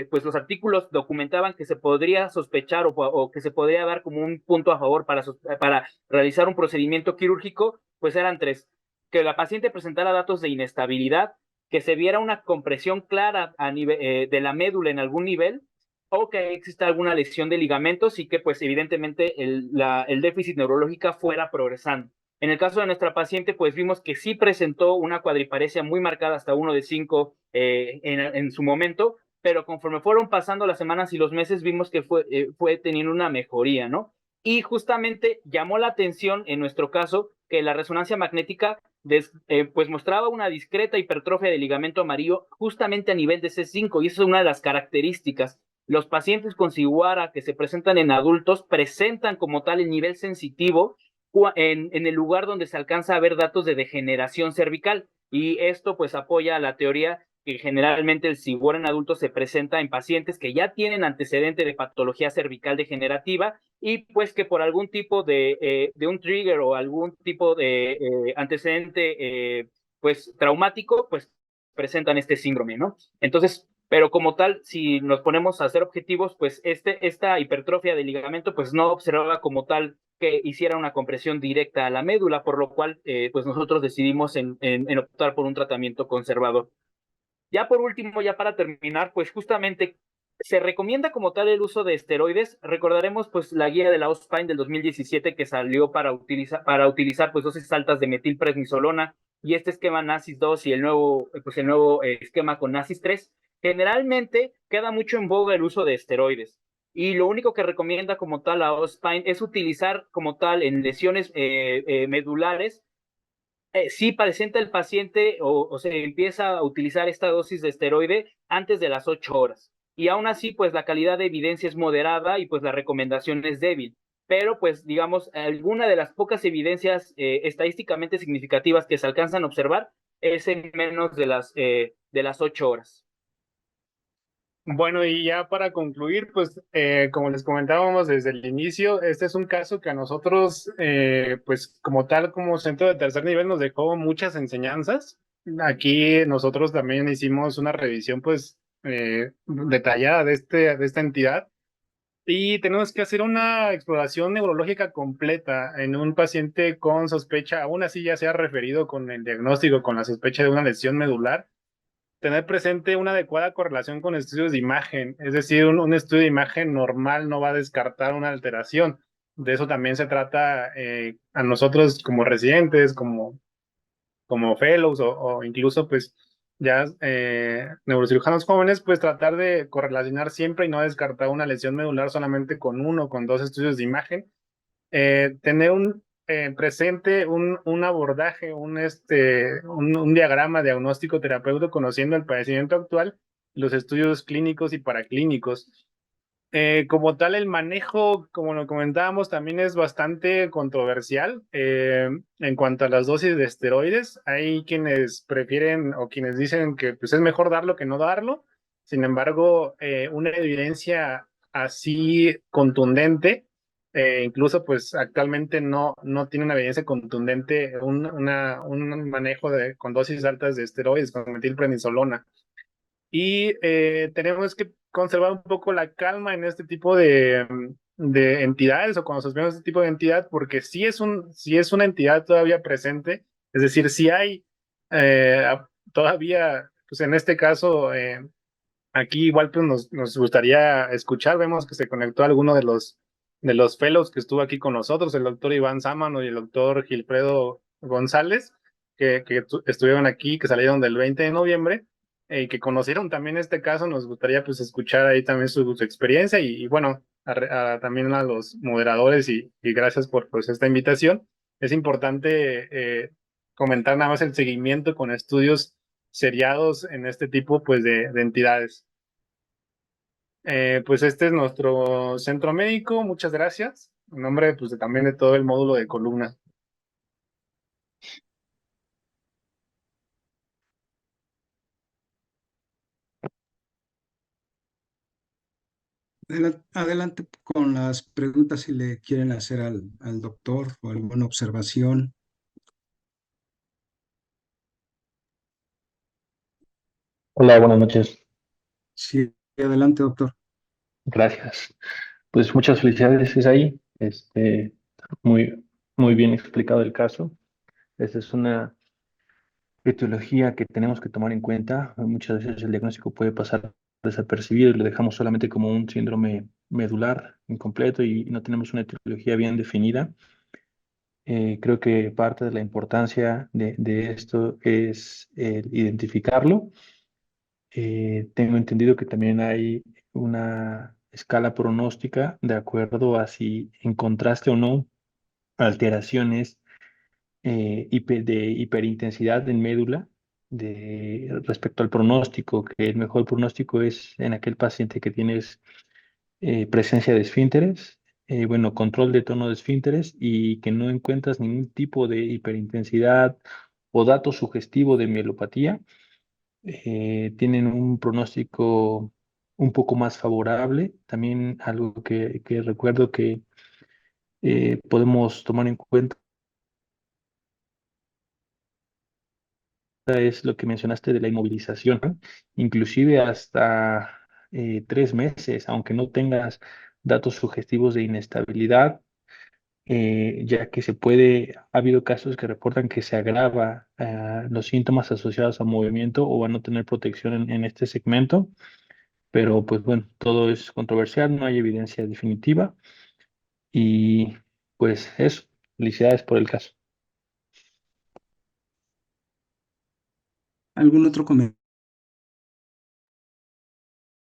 A: pues los artículos documentaban que se podría sospechar o que se podría dar como un punto a favor para realizar un procedimiento quirúrgico, pues eran tres. Que la paciente presentara datos de inestabilidad, que se viera una compresión clara a nivel, de la médula en algún nivel, o que exista alguna lesión de ligamentos y que pues evidentemente el déficit neurológico fuera progresando. En el caso de nuestra paciente, pues vimos que sí presentó una cuadriparesia muy marcada hasta 1 de 5 en su momento, pero conforme fueron pasando las semanas y los meses, vimos que fue teniendo una mejoría, ¿no? Y justamente llamó la atención en nuestro caso que la resonancia magnética pues mostraba una discreta hipertrofia del ligamento amarillo justamente a nivel de C5, y eso es una de las características. Los pacientes con Sigüara que se presentan en adultos presentan como tal el nivel sensitivo en el lugar donde se alcanza a ver datos de degeneración cervical, y esto pues apoya la teoría que generalmente el Sigüara en adultos se presenta en pacientes que ya tienen antecedente de patología cervical degenerativa y pues que por algún tipo de un trigger o algún tipo de antecedente pues traumático pues presentan este síndrome, ¿no? Entonces, pero como tal, si nos ponemos a hacer objetivos, pues esta hipertrofia del ligamento pues no observaba como tal que hiciera una compresión directa a la médula, por lo cual pues nosotros decidimos en optar por un tratamiento conservador. Ya por último, ya para terminar, pues justamente se recomienda como tal el uso de esteroides. Recordaremos pues la guía de la OSPAIN del 2017 que salió para utilizar pues dosis altas de metilprednisolona y este esquema NACIS 2 y el nuevo esquema con NACIS 3. Generalmente queda mucho en boga el uso de esteroides. Y lo único que recomienda como tal la OSPAIN es utilizar como tal en lesiones medulares si presenta el paciente o se empieza a utilizar esta dosis de esteroide antes de las 8 horas. Y aún así, pues la calidad de evidencia es moderada y pues la recomendación es débil. Pero pues digamos, alguna de las pocas evidencias estadísticamente significativas que se alcanzan a observar es en menos de las 8 horas.
C: Bueno, y ya para concluir, pues como les comentábamos desde el inicio, este es un caso que a nosotros, pues como tal, como centro de tercer nivel, nos dejó muchas enseñanzas. Aquí nosotros también hicimos una revisión, pues, detallada de esta entidad y tenemos que hacer una exploración neurológica completa en un paciente con sospecha, aún así ya se ha referido con el diagnóstico, con la sospecha de una lesión medular, tener presente una adecuada correlación con estudios de imagen, es decir, un estudio de imagen normal no va a descartar una alteración. De eso también se trata a nosotros como residentes, como fellows o incluso pues ya neurocirujanos jóvenes, pues tratar de correlacionar siempre y no descartar una lesión medular solamente con uno o con dos estudios de imagen. Tener presente un abordaje, un diagrama diagnóstico terapéutico conociendo el padecimiento actual los estudios clínicos y paraclínicos. Como tal, el manejo, como lo comentábamos, también es bastante controversial en cuanto a las dosis de esteroides. Hay quienes prefieren o quienes dicen que pues, es mejor darlo que no darlo. Sin embargo, una evidencia así contundente, incluso pues actualmente no tiene una evidencia contundente un manejo con dosis altas de esteroides, con metilprednisolona. Y tenemos que conservar un poco la calma en este tipo de entidades o cuando sostenemos este tipo de entidad, porque si es una entidad todavía presente, es decir, si hay todavía, pues en este caso, aquí igual pues nos gustaría escuchar, vemos que se conectó alguno de los fellows que estuvo aquí con nosotros, el doctor Iván Sámano y el doctor Gilfredo González, que estuvieron aquí, que salieron del 20 de noviembre y que conocieron también este caso. Nos gustaría pues escuchar ahí también su experiencia y bueno, también a los moderadores y gracias por pues esta invitación. Es importante comentar nada más el seguimiento con estudios seriados en este tipo pues de entidades. Pues este es nuestro centro médico, muchas gracias. En nombre pues, también de todo el módulo de columna.
D: Adelante con las preguntas si le quieren hacer al doctor o alguna observación.
F: Hola, buenas noches.
D: Sí, adelante, doctor.
F: Gracias. Pues muchas felicidades, Isaí. Muy, muy bien explicado el caso. Esta es una etiología que tenemos que tomar en cuenta. Muchas veces el diagnóstico puede pasar desapercibido y lo dejamos solamente como un síndrome medular incompleto y no tenemos una etiología bien definida. Creo que parte de la importancia de esto es identificarlo. Tengo entendido que también hay una escala pronóstica de acuerdo a si encontraste o no alteraciones de hiperintensidad en médula respecto al pronóstico, que el mejor pronóstico es en aquel paciente que tienes presencia de esfínteres, bueno, control de tono de esfínteres y que no encuentras ningún tipo de hiperintensidad o dato sugestivo de mielopatía. Tienen un pronóstico un poco más favorable. También algo que recuerdo que podemos tomar en cuenta es lo que mencionaste de la inmovilización, ¿no? Inclusive hasta 3 meses, aunque no tengas datos sugestivos de inestabilidad, ya que ha habido casos que reportan que se agrava los síntomas asociados a movimiento o a no tener protección en este segmento. Pero pues bueno, todo es controversial, no hay evidencia definitiva y pues eso, felicidades por el caso.
D: ¿Algún otro comentario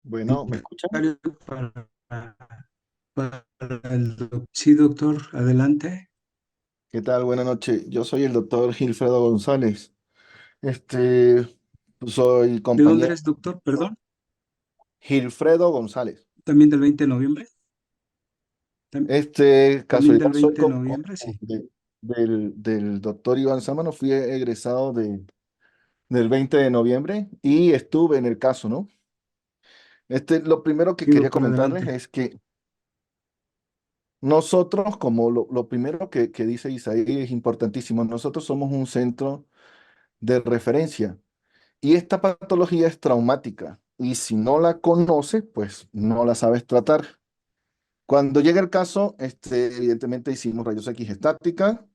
G: Bueno, ¿me escuchan?
D: para, para Sí, doctor, adelante.
G: ¿Qué tal? Buenas noches. Yo soy el doctor Gilfredo González. Este, soy
D: ¿De dónde
G: compañero
D: eres, doctor? Perdón.
G: Gilfredo González.
D: ¿También del 20 de noviembre? También
G: Casualidad,
D: del
G: soy
D: 20 de noviembre, sí.
G: del doctor Iván Sámano. Fui egresado del 20 de noviembre y estuve en el caso, ¿no? Lo primero que
D: Sí,
G: quería
D: doctor,
G: comentarles
D: adelante.
G: es que nosotros, como lo primero que dice Isaí es importantísimo, nosotros somos un centro de referencia. Y esta patología es traumática y si no la conoces, pues no la sabes tratar. Cuando llega el caso, evidentemente hicimos rayos X estática,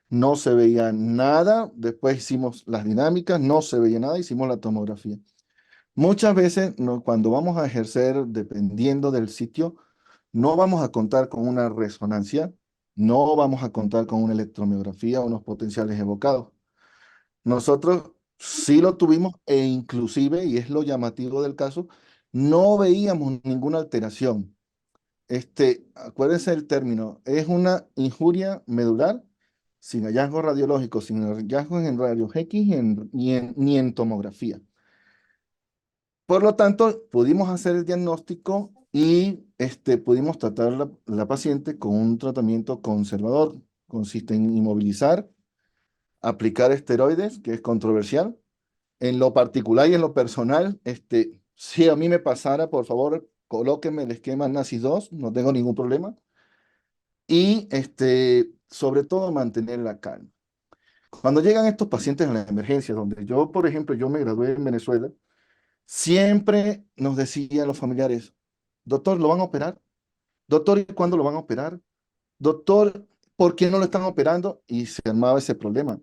G: no se veía nada, después hicimos las dinámicas, no se veía nada, hicimos la tomografía. Muchas veces cuando vamos a ejercer, dependiendo del sitio, no vamos a contar con una resonancia, no vamos a contar con una electromiografía, unos potenciales evocados. Nosotros sí lo tuvimos e inclusive, y es lo llamativo del caso, no veíamos ninguna alteración. Acuérdense el término, es una injuria medular sin hallazgos radiológicos, sin hallazgos en rayos X ni en tomografía. Por lo tanto, pudimos hacer el diagnóstico y pudimos tratar la paciente con un tratamiento conservador. Consiste en inmovilizar, aplicar esteroides, que es controversial. En lo particular y en lo personal, si a mí me pasara, por favor, colóquenme el esquema NACI 2, no tengo ningún problema. Y sobre todo mantener la calma. Cuando llegan estos pacientes a la emergencia, donde yo, por ejemplo, yo me gradué en Venezuela, siempre nos decían los familiares, doctor, ¿lo van a operar? Doctor, ¿y cuándo lo van a operar? Doctor, ¿por qué no lo están operando? Y se armaba ese problema.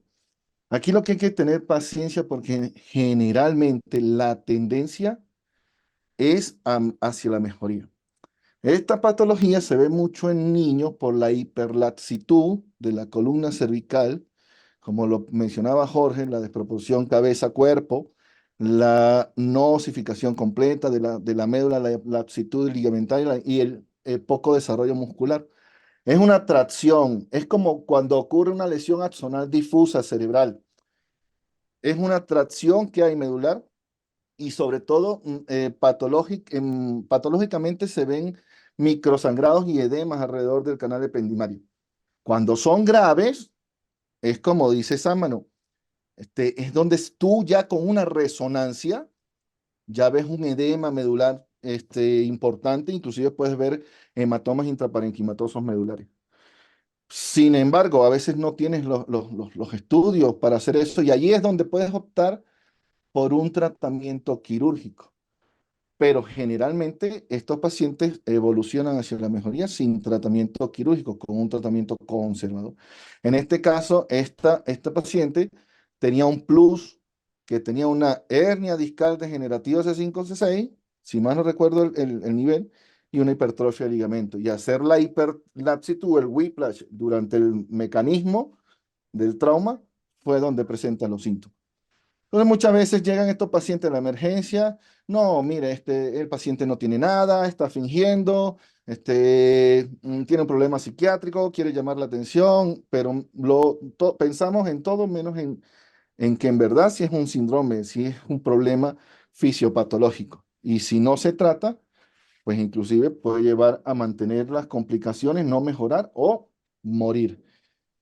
G: Aquí lo que hay que tener paciencia porque generalmente la tendencia es hacia la mejoría. Esta patología se ve mucho en niños por la hiperlaxitud de la columna cervical, como lo mencionaba Jorge, la desproporción cabeza-cuerpo, la no osificación completa de la médula, la laxitud ligamentaria y el poco desarrollo muscular. Es una tracción, es como cuando ocurre una lesión axonal difusa cerebral. Es una tracción que hay medular y sobre todo patológicamente se ven microsangrados y edemas alrededor del canal ependimario. Cuando son graves, es como dice Sámano, es donde tú ya con una resonancia ya ves un edema medular importante, inclusive puedes ver hematomas intraparenquimatosos medulares. Sin embargo, a veces no tienes los estudios para hacer eso y allí es donde puedes optar por un tratamiento quirúrgico. Pero generalmente estos pacientes evolucionan hacia la mejoría sin tratamiento quirúrgico, con un tratamiento conservador. En este caso, esta paciente tenía un plus, que tenía una hernia discal degenerativa C5, C6, si mal no recuerdo el nivel, y una hipertrofia de ligamento. Y hacer la hiperlaxitud, el whiplash, durante el mecanismo del trauma, fue donde presentan los síntomas. Entonces muchas veces llegan estos pacientes a la emergencia, no, mire, el paciente no tiene nada, está fingiendo, tiene un problema psiquiátrico, quiere llamar la atención, pero pensamos en todo menos en que en verdad si es un síndrome, si es un problema fisiopatológico. Y si no se trata, pues inclusive puede llevar a mantener las complicaciones, no mejorar o morir.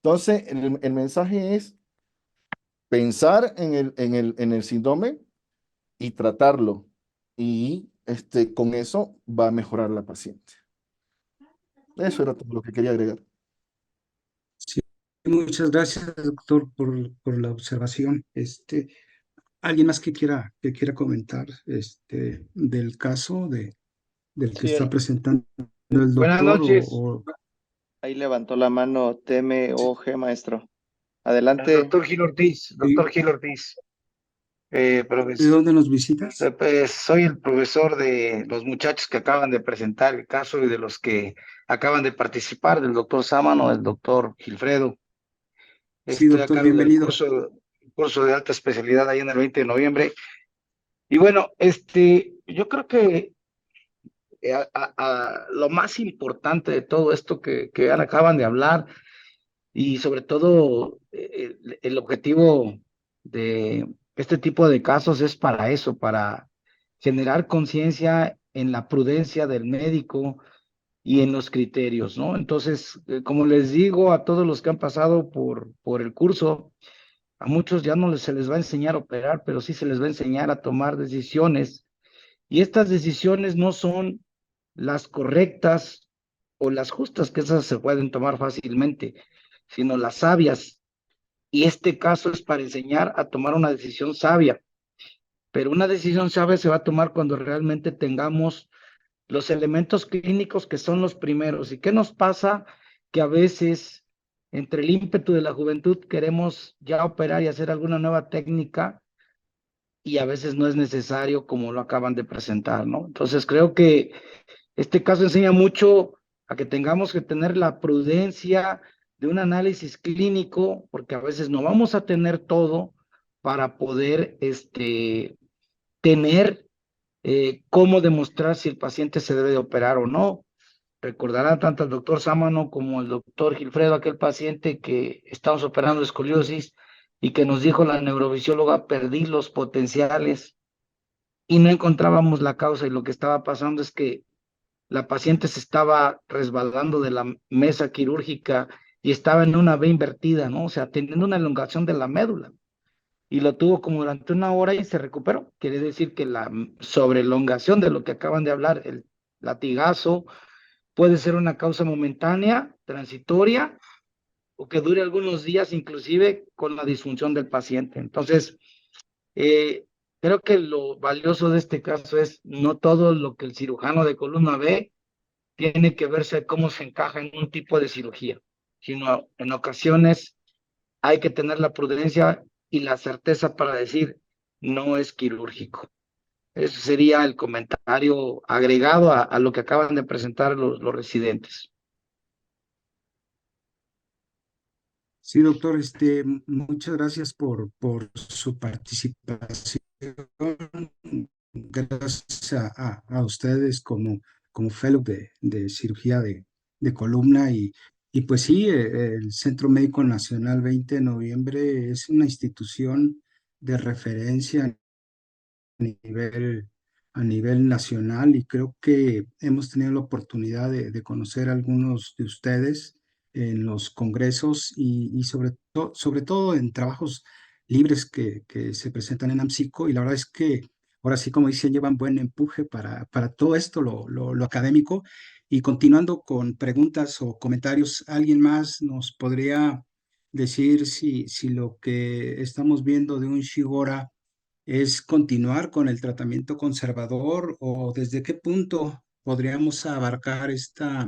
G: Entonces, el mensaje es pensar en el síndrome y tratarlo. Y con eso va a mejorar la paciente. Eso era todo lo que quería agregar.
D: Sí, muchas gracias, doctor, por la observación. ¿Alguien más que quiera comentar del caso del que
A: Sí,
D: está presentando el
H: Buenas
D: doctor?
H: noches,
E: Ahí levantó la mano TMOG, maestro.
H: al
E: Adelante.
H: doctor Gil Ortiz, doctor Gil Ortiz.
D: ¿De dónde nos visitas?
H: Pues soy el profesor de los muchachos que acaban de presentar el caso y de los que acaban de participar, del doctor Sámano, del doctor Gilfredo.
D: Sí,
H: Estoy a
D: doctor,
H: cargo del
D: bienvenido.
H: curso de alta especialidad ahí en el 20 de noviembre. Y bueno, yo creo que lo más importante de todo esto que acaban de hablar, y sobre todo el objetivo de este tipo de casos es para eso, para generar conciencia en la prudencia del médico y en los criterios, ¿no? Entonces, como les digo a todos los que han pasado por el curso, a muchos ya no se les va a enseñar a operar, pero sí se les va a enseñar a tomar decisiones. Y estas decisiones no son las correctas o las justas, que esas se pueden tomar fácilmente, sino las sabias. Y este caso es para enseñar a tomar una decisión sabia. Pero una decisión sabia se va a tomar cuando realmente tengamos los elementos clínicos que son los primeros. ¿Y qué nos pasa? Que a veces, entre el ímpetu de la juventud, queremos ya operar y hacer alguna nueva técnica y a veces no es necesario como lo acaban de presentar, ¿no? Entonces creo que este caso enseña mucho a que tengamos que tener la prudencia de un análisis clínico, porque a veces no vamos a tener todo para poder tener cómo demostrar si el paciente se debe de operar o no. Recordará tanto el doctor Sámano como el doctor Gilfredo, aquel paciente que estamos operando de escoliosis y que nos dijo la neurofisióloga, perdí los potenciales. y no encontrábamos la causa y lo que estaba pasando es que la paciente se estaba resbalando de la mesa quirúrgica y estaba en una V invertida, ¿no? O sea, teniendo una elongación de la médula. Y lo tuvo como durante una hora y se recuperó. Quiere decir que la sobreelongación de lo que acaban de hablar, el latigazo, puede ser una causa momentánea, transitoria, o que dure algunos días, inclusive con la disfunción del paciente. Entonces, eh, creo que lo valioso de este caso es no todo lo que el cirujano de columna ve tiene que verse cómo se encaja en un tipo de cirugía, sino en ocasiones hay que tener la prudencia y la certeza para decir no es quirúrgico. Ese sería el comentario agregado a lo que acaban de presentar los residentes.
D: Sí, doctor, muchas gracias por su participación. Gracias a ustedes como fellow de cirugía de columna y pues sí, el Centro Médico Nacional 20 de Noviembre es una institución de referencia nivel, a nivel nacional y creo que hemos tenido la oportunidad de conocer a algunos de ustedes en los congresos y sobre todo en trabajos libres que se presentan en AMSICO y la verdad es que ahora sí, como dicen, llevan buen empuje para todo esto, lo académico. Y continuando con preguntas o comentarios, ¿alguien más nos podría decir si lo que estamos viendo de un Shigora es continuar con el tratamiento conservador o desde qué punto podríamos abarcar esta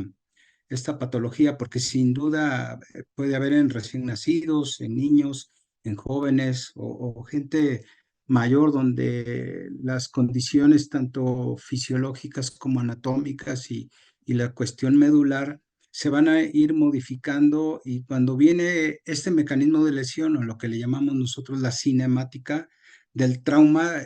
D: patología? Porque sin duda puede haber en recién nacidos, en niños, en jóvenes o gente mayor donde las condiciones tanto fisiológicas como anatómicas y la cuestión medular se van a ir modificando y cuando viene este mecanismo de lesión o lo que le llamamos nosotros la cinemática, del trauma,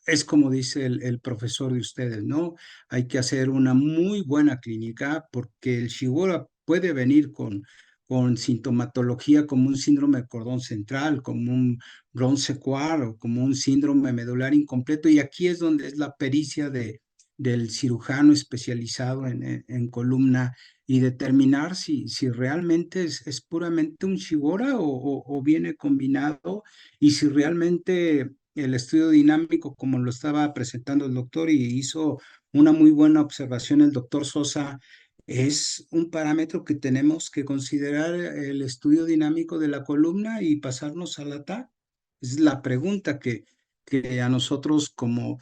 D: es como dice el profesor de ustedes, ¿no? Hay que hacer una muy buena clínica porque el Shigora puede venir con sintomatología como un síndrome de cordón central, como un Brown Sequard o como un síndrome medular incompleto. Y aquí es donde es la pericia del cirujano especializado en columna y determinar si realmente es puramente un Shigora o viene combinado y si realmente el estudio dinámico, como lo estaba presentando el doctor y hizo una muy buena observación el doctor Sosa, es un parámetro que tenemos que considerar el estudio dinámico de la columna y pasarnos al ATA. Es la pregunta que a nosotros como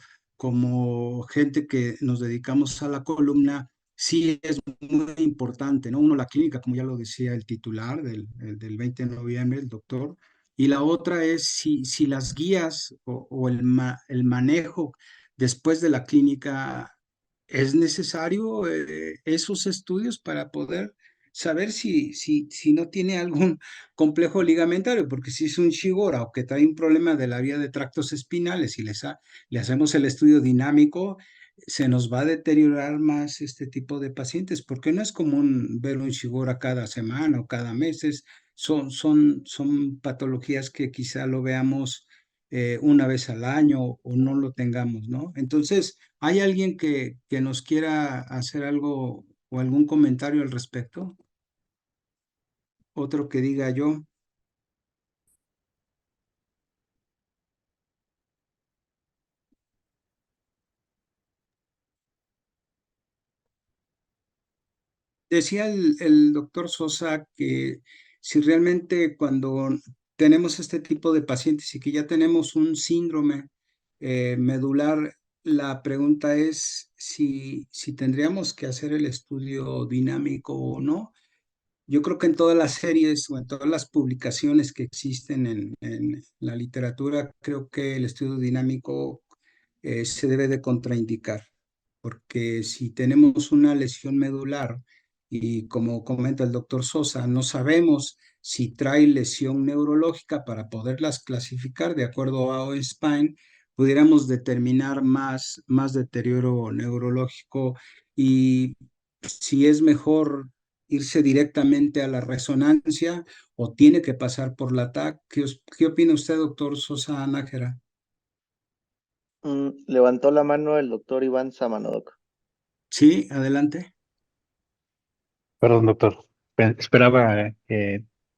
D: gente que nos dedicamos a la columna, sí es muy importante, ¿no? Uno, la clínica, como ya lo decía el titular del 20 de noviembre, el doctor, y la otra es si las guías o el manejo después de la clínica es necesario esos estudios para poder saber si no tiene algún complejo ligamentario, porque si es un Shigora o que trae un problema de la vía de tractos espinales y le hacemos el estudio dinámico, se nos va a deteriorar más este tipo de pacientes, porque no es común ver un Shigora cada semana o cada mes, son patologías que quizá lo veamos una vez al año o no lo tengamos, ¿no? Entonces, ¿hay alguien que nos quiera hacer algo o algún comentario al respecto? Otro que diga yo. Decía el doctor Sosa que si realmente cuando tenemos este tipo de pacientes y que ya tenemos un síndrome medular, la pregunta es si tendríamos que hacer el estudio dinámico o no. Yo creo que en todas las series o en todas las publicaciones que existen en la literatura, creo que el estudio dinámico se debe de contraindicar, porque si tenemos una lesión medular y como comenta el doctor Sosa, no sabemos si trae lesión neurológica para poderlas clasificar de acuerdo a OSPINE, pudiéramos determinar más deterioro neurológico y si es mejor irse directamente a la resonancia o tiene que pasar por la TAC. ¿Qué opina usted, doctor Sosa Nájera?
E: Levantó la mano el doctor Iván Samanodoc.
D: Sí, adelante.
F: Perdón, doctor. Esperaba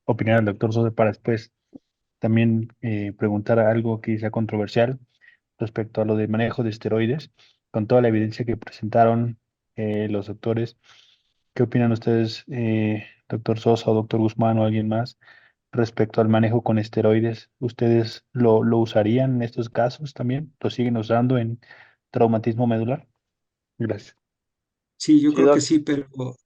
F: opinar al doctor Sosa para después también preguntar algo que sea controversial respecto a lo de manejo de esteroides, con toda la evidencia que presentaron los doctores. ¿Qué opinan ustedes, doctor Sosa o doctor Guzmán o alguien más, respecto al manejo con esteroides? ¿Ustedes lo usarían en estos casos también? ¿Lo siguen usando en traumatismo medular? Gracias.
D: Sí, yo
E: Sí,
D: creo que
E: doc.
D: sí,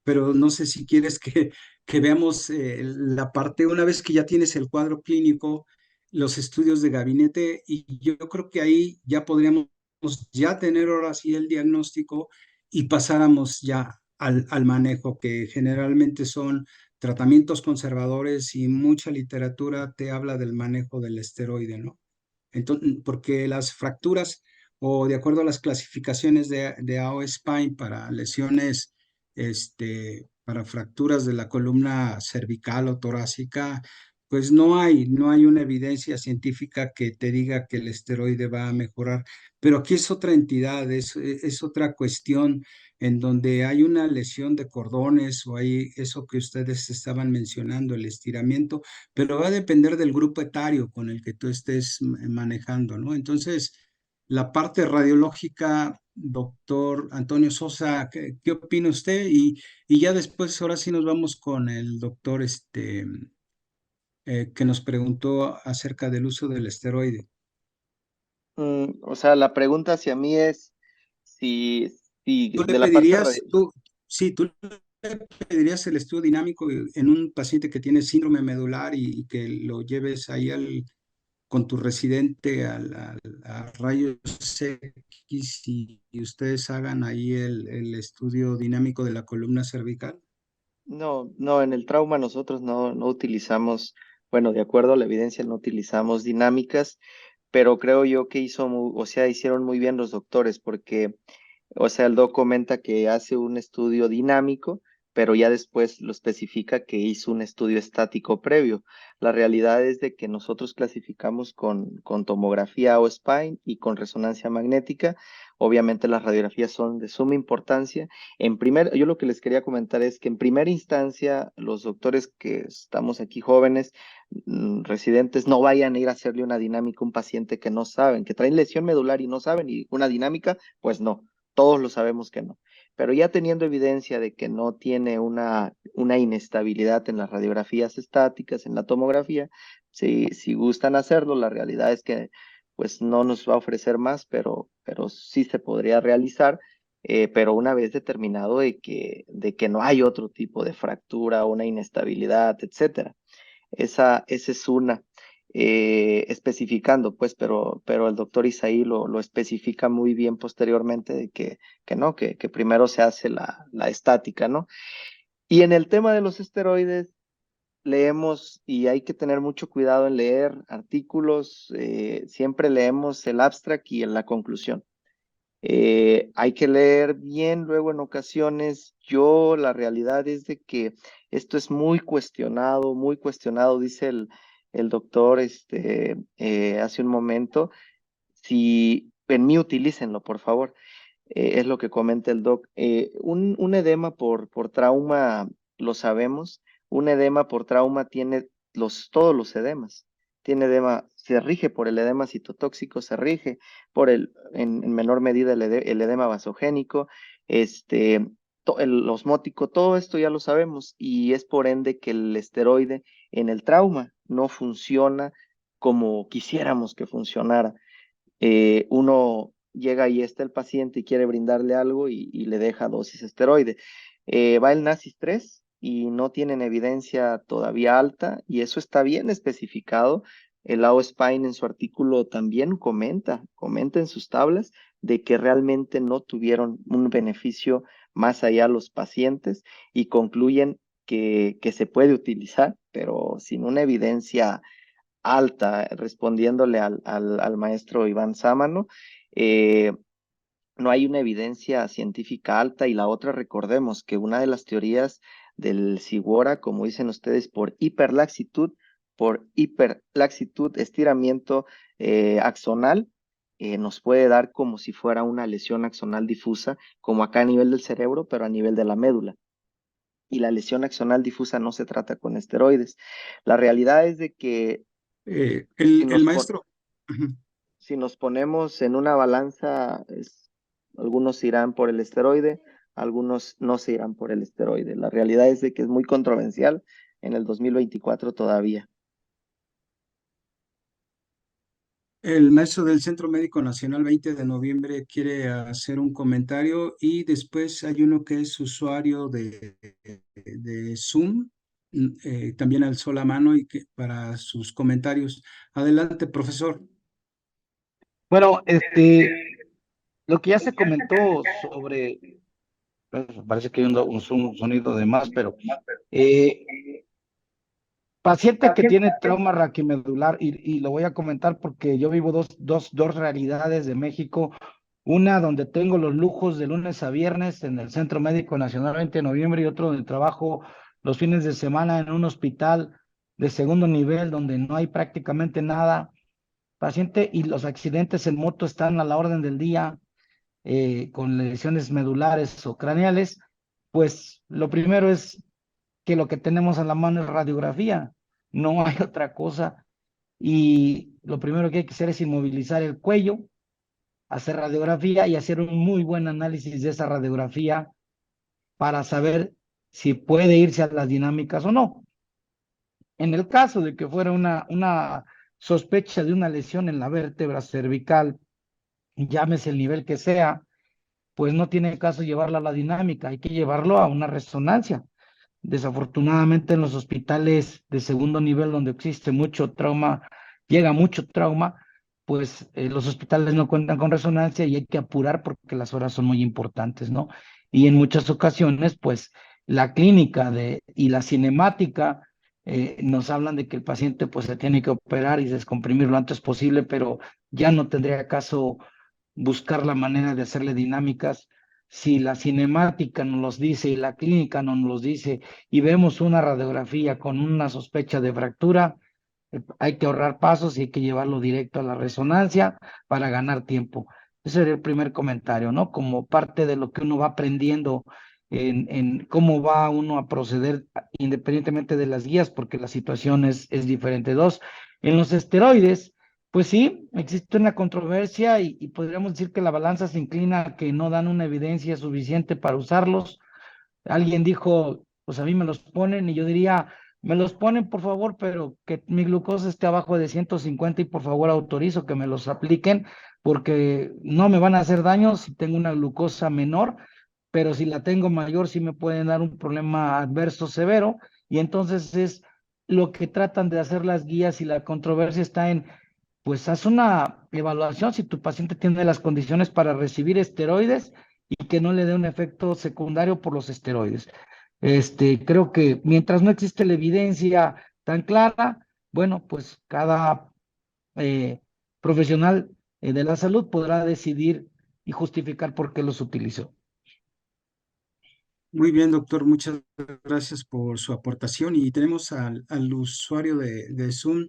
D: pero no sé si quieres que veamos la parte, una vez que ya tienes el cuadro clínico, los estudios de gabinete, y yo creo que ahí ya podríamos ya tener ahora sí el diagnóstico y pasáramos ya al manejo, que generalmente son tratamientos conservadores y mucha literatura te habla del manejo del esteroide, ¿no? Entonces, porque las fracturas, o de acuerdo a las clasificaciones de AO Spine para lesiones, para fracturas de la columna cervical o torácica, pues no hay una evidencia científica que te diga que el esteroide va a mejorar. Pero aquí es otra entidad, es otra cuestión en donde hay una lesión de cordones o hay eso que ustedes estaban mencionando, el estiramiento, pero va a depender del grupo etario con el que tú estés manejando, ¿no? Entonces, la parte radiológica, doctor Antonio Sosa, ¿qué opina usted? Y ya después, ahora sí nos vamos con el doctor que nos preguntó acerca del uso del esteroide.
E: O sea, la pregunta hacia mí es si, si
D: ¿Tú le
E: de la parte
D: pedirías, sí, tú le pedirías el estudio dinámico en un paciente que tiene síndrome medular y que lo lleves ahí con tu residente a rayos X y ustedes hagan ahí el estudio dinámico de la columna cervical?
E: No, no, en el trauma nosotros no utilizamos, bueno, de acuerdo a la evidencia, no utilizamos dinámicas, pero creo yo que o sea, hicieron muy bien los doctores, porque, o sea, el doc comenta que hace un estudio dinámico, pero ya después lo especifica que hizo un estudio estático previo. La realidad es de que nosotros clasificamos con tomografía o spine y con resonancia magnética. Obviamente las radiografías son de suma importancia. Yo lo que les quería comentar es que en primera instancia, los doctores que estamos aquí jóvenes, residentes, no vayan a ir a hacerle una dinámica a un paciente que no saben, que traen lesión medular y no saben, y una dinámica, pues no, todos lo sabemos que no. Pero ya teniendo evidencia de que no tiene una inestabilidad en las radiografías estáticas, en la tomografía, si gustan hacerlo, la realidad es que pues no nos va a ofrecer más, pero sí se podría realizar, pero una vez determinado de que no hay otro tipo de fractura, una inestabilidad, etcétera. Esa es una, especificando, pues, pero el doctor Isaí lo especifica muy bien posteriormente de que no, que primero se hace la estática, ¿no? Y en el tema de los esteroides, leemos y hay que tener mucho cuidado en leer artículos, siempre leemos el abstract y en la conclusión. Hay que leer bien luego en ocasiones. La realidad es de que esto es muy cuestionado, dice el doctor hace un momento. Si en mí utilícenlo, por favor. Es lo que comenta el doc. Un edema por trauma, lo sabemos, un edema por trauma tiene todos los edemas. Tiene edema, se rige por el edema citotóxico, se rige por en menor medida el edema vasogénico, el osmótico, todo esto ya lo sabemos y es por ende que el esteroide en el trauma no funciona como quisiéramos que funcionara. Uno llega y está el paciente y quiere brindarle algo y le deja dosis esteroide. Va el NACIS 3 y no tienen evidencia todavía alta y eso está bien especificado. El AO Spine en su artículo también comenta en sus tablas de que realmente no tuvieron un beneficio más allá los pacientes y concluyen que se puede utilizar, pero sin una evidencia alta, respondiéndole al maestro Iván Sámano, eh, no hay una evidencia científica alta y la otra, recordemos que una de las teorías del Sigüora, como dicen ustedes, por hiperlaxitud, estiramiento axonal, nos puede dar como si fuera una lesión axonal difusa, como acá a nivel del cerebro, pero a nivel de la médula. Y la lesión axonal difusa no se trata con esteroides. La realidad es de que si
D: El
E: nos,
D: maestro, ujú.
E: si nos ponemos en una balanza, algunos se irán por el esteroide, algunos no se irán por el esteroide. La realidad es de que es muy controversial en el 2024 todavía.
D: El maestro del Centro Médico Nacional 20 de noviembre quiere hacer un comentario y después hay uno que es usuario de Zoom, también alzó la mano y que, para sus comentarios. Adelante, profesor.
H: Bueno, lo que ya se comentó sobre, parece que hay un sonido de más, pero paciente que tiene trauma raquimedular, y lo voy a comentar porque yo vivo dos realidades de México, una donde tengo los lujos de lunes a viernes en el Centro Médico Nacional 20 de noviembre y otro donde trabajo los fines de semana en un hospital de segundo nivel donde no hay prácticamente nada. Paciente y los accidentes en moto están a la orden del día, con lesiones medulares o craneales. Pues lo primero es que lo que tenemos a la mano es radiografía, no hay otra cosa. Y lo primero que hay que hacer es inmovilizar el cuello, hacer radiografía y hacer un muy buen análisis de esa radiografía para saber si puede irse a las dinámicas o no. En el caso de que fuera una sospecha de una lesión en la vértebra cervical, llámese el nivel que sea, pues no tiene caso llevarla a la dinámica, hay que llevarlo a una resonancia. Desafortunadamente en los hospitales de segundo nivel donde existe mucho trauma, llega mucho trauma, pues los hospitales no cuentan con resonancia y hay que apurar porque las horas son muy importantes, ¿no? Y en muchas ocasiones, pues la clínica y la cinemática nos hablan de que el paciente pues se tiene que operar y descomprimir lo antes posible, pero ya no tendría caso buscar la manera de hacerle dinámicas. Si la cinemática nos los dice y la clínica no nos los dice y vemos una radiografía con una sospecha de fractura, hay que ahorrar pasos y hay que llevarlo directo a la resonancia para ganar tiempo. Ese sería el primer comentario, ¿no? Como parte de lo que uno va aprendiendo en cómo va uno a proceder independientemente de las guías, porque la situación es diferente. Dos, en los esteroides, pues sí, existe una controversia y podríamos decir que la balanza se inclina a que no dan una evidencia suficiente para usarlos. Alguien dijo, pues a mí me los ponen y yo diría, me los ponen por favor, pero que mi glucosa esté abajo de 150 y por favor autorizo que me los apliquen porque no me van a hacer daño si tengo una glucosa menor, pero si la tengo mayor sí me pueden dar un problema adverso severo y entonces es lo que tratan de hacer las guías y la controversia está en, pues haz una evaluación si tu paciente tiene las condiciones para recibir esteroides y que no le dé un efecto secundario por los esteroides. Creo que mientras no existe la evidencia tan clara, bueno, pues cada profesional de la salud podrá decidir y justificar por qué los utilizó.
D: Muy bien, doctor, muchas gracias por su aportación y tenemos al usuario de Zoom.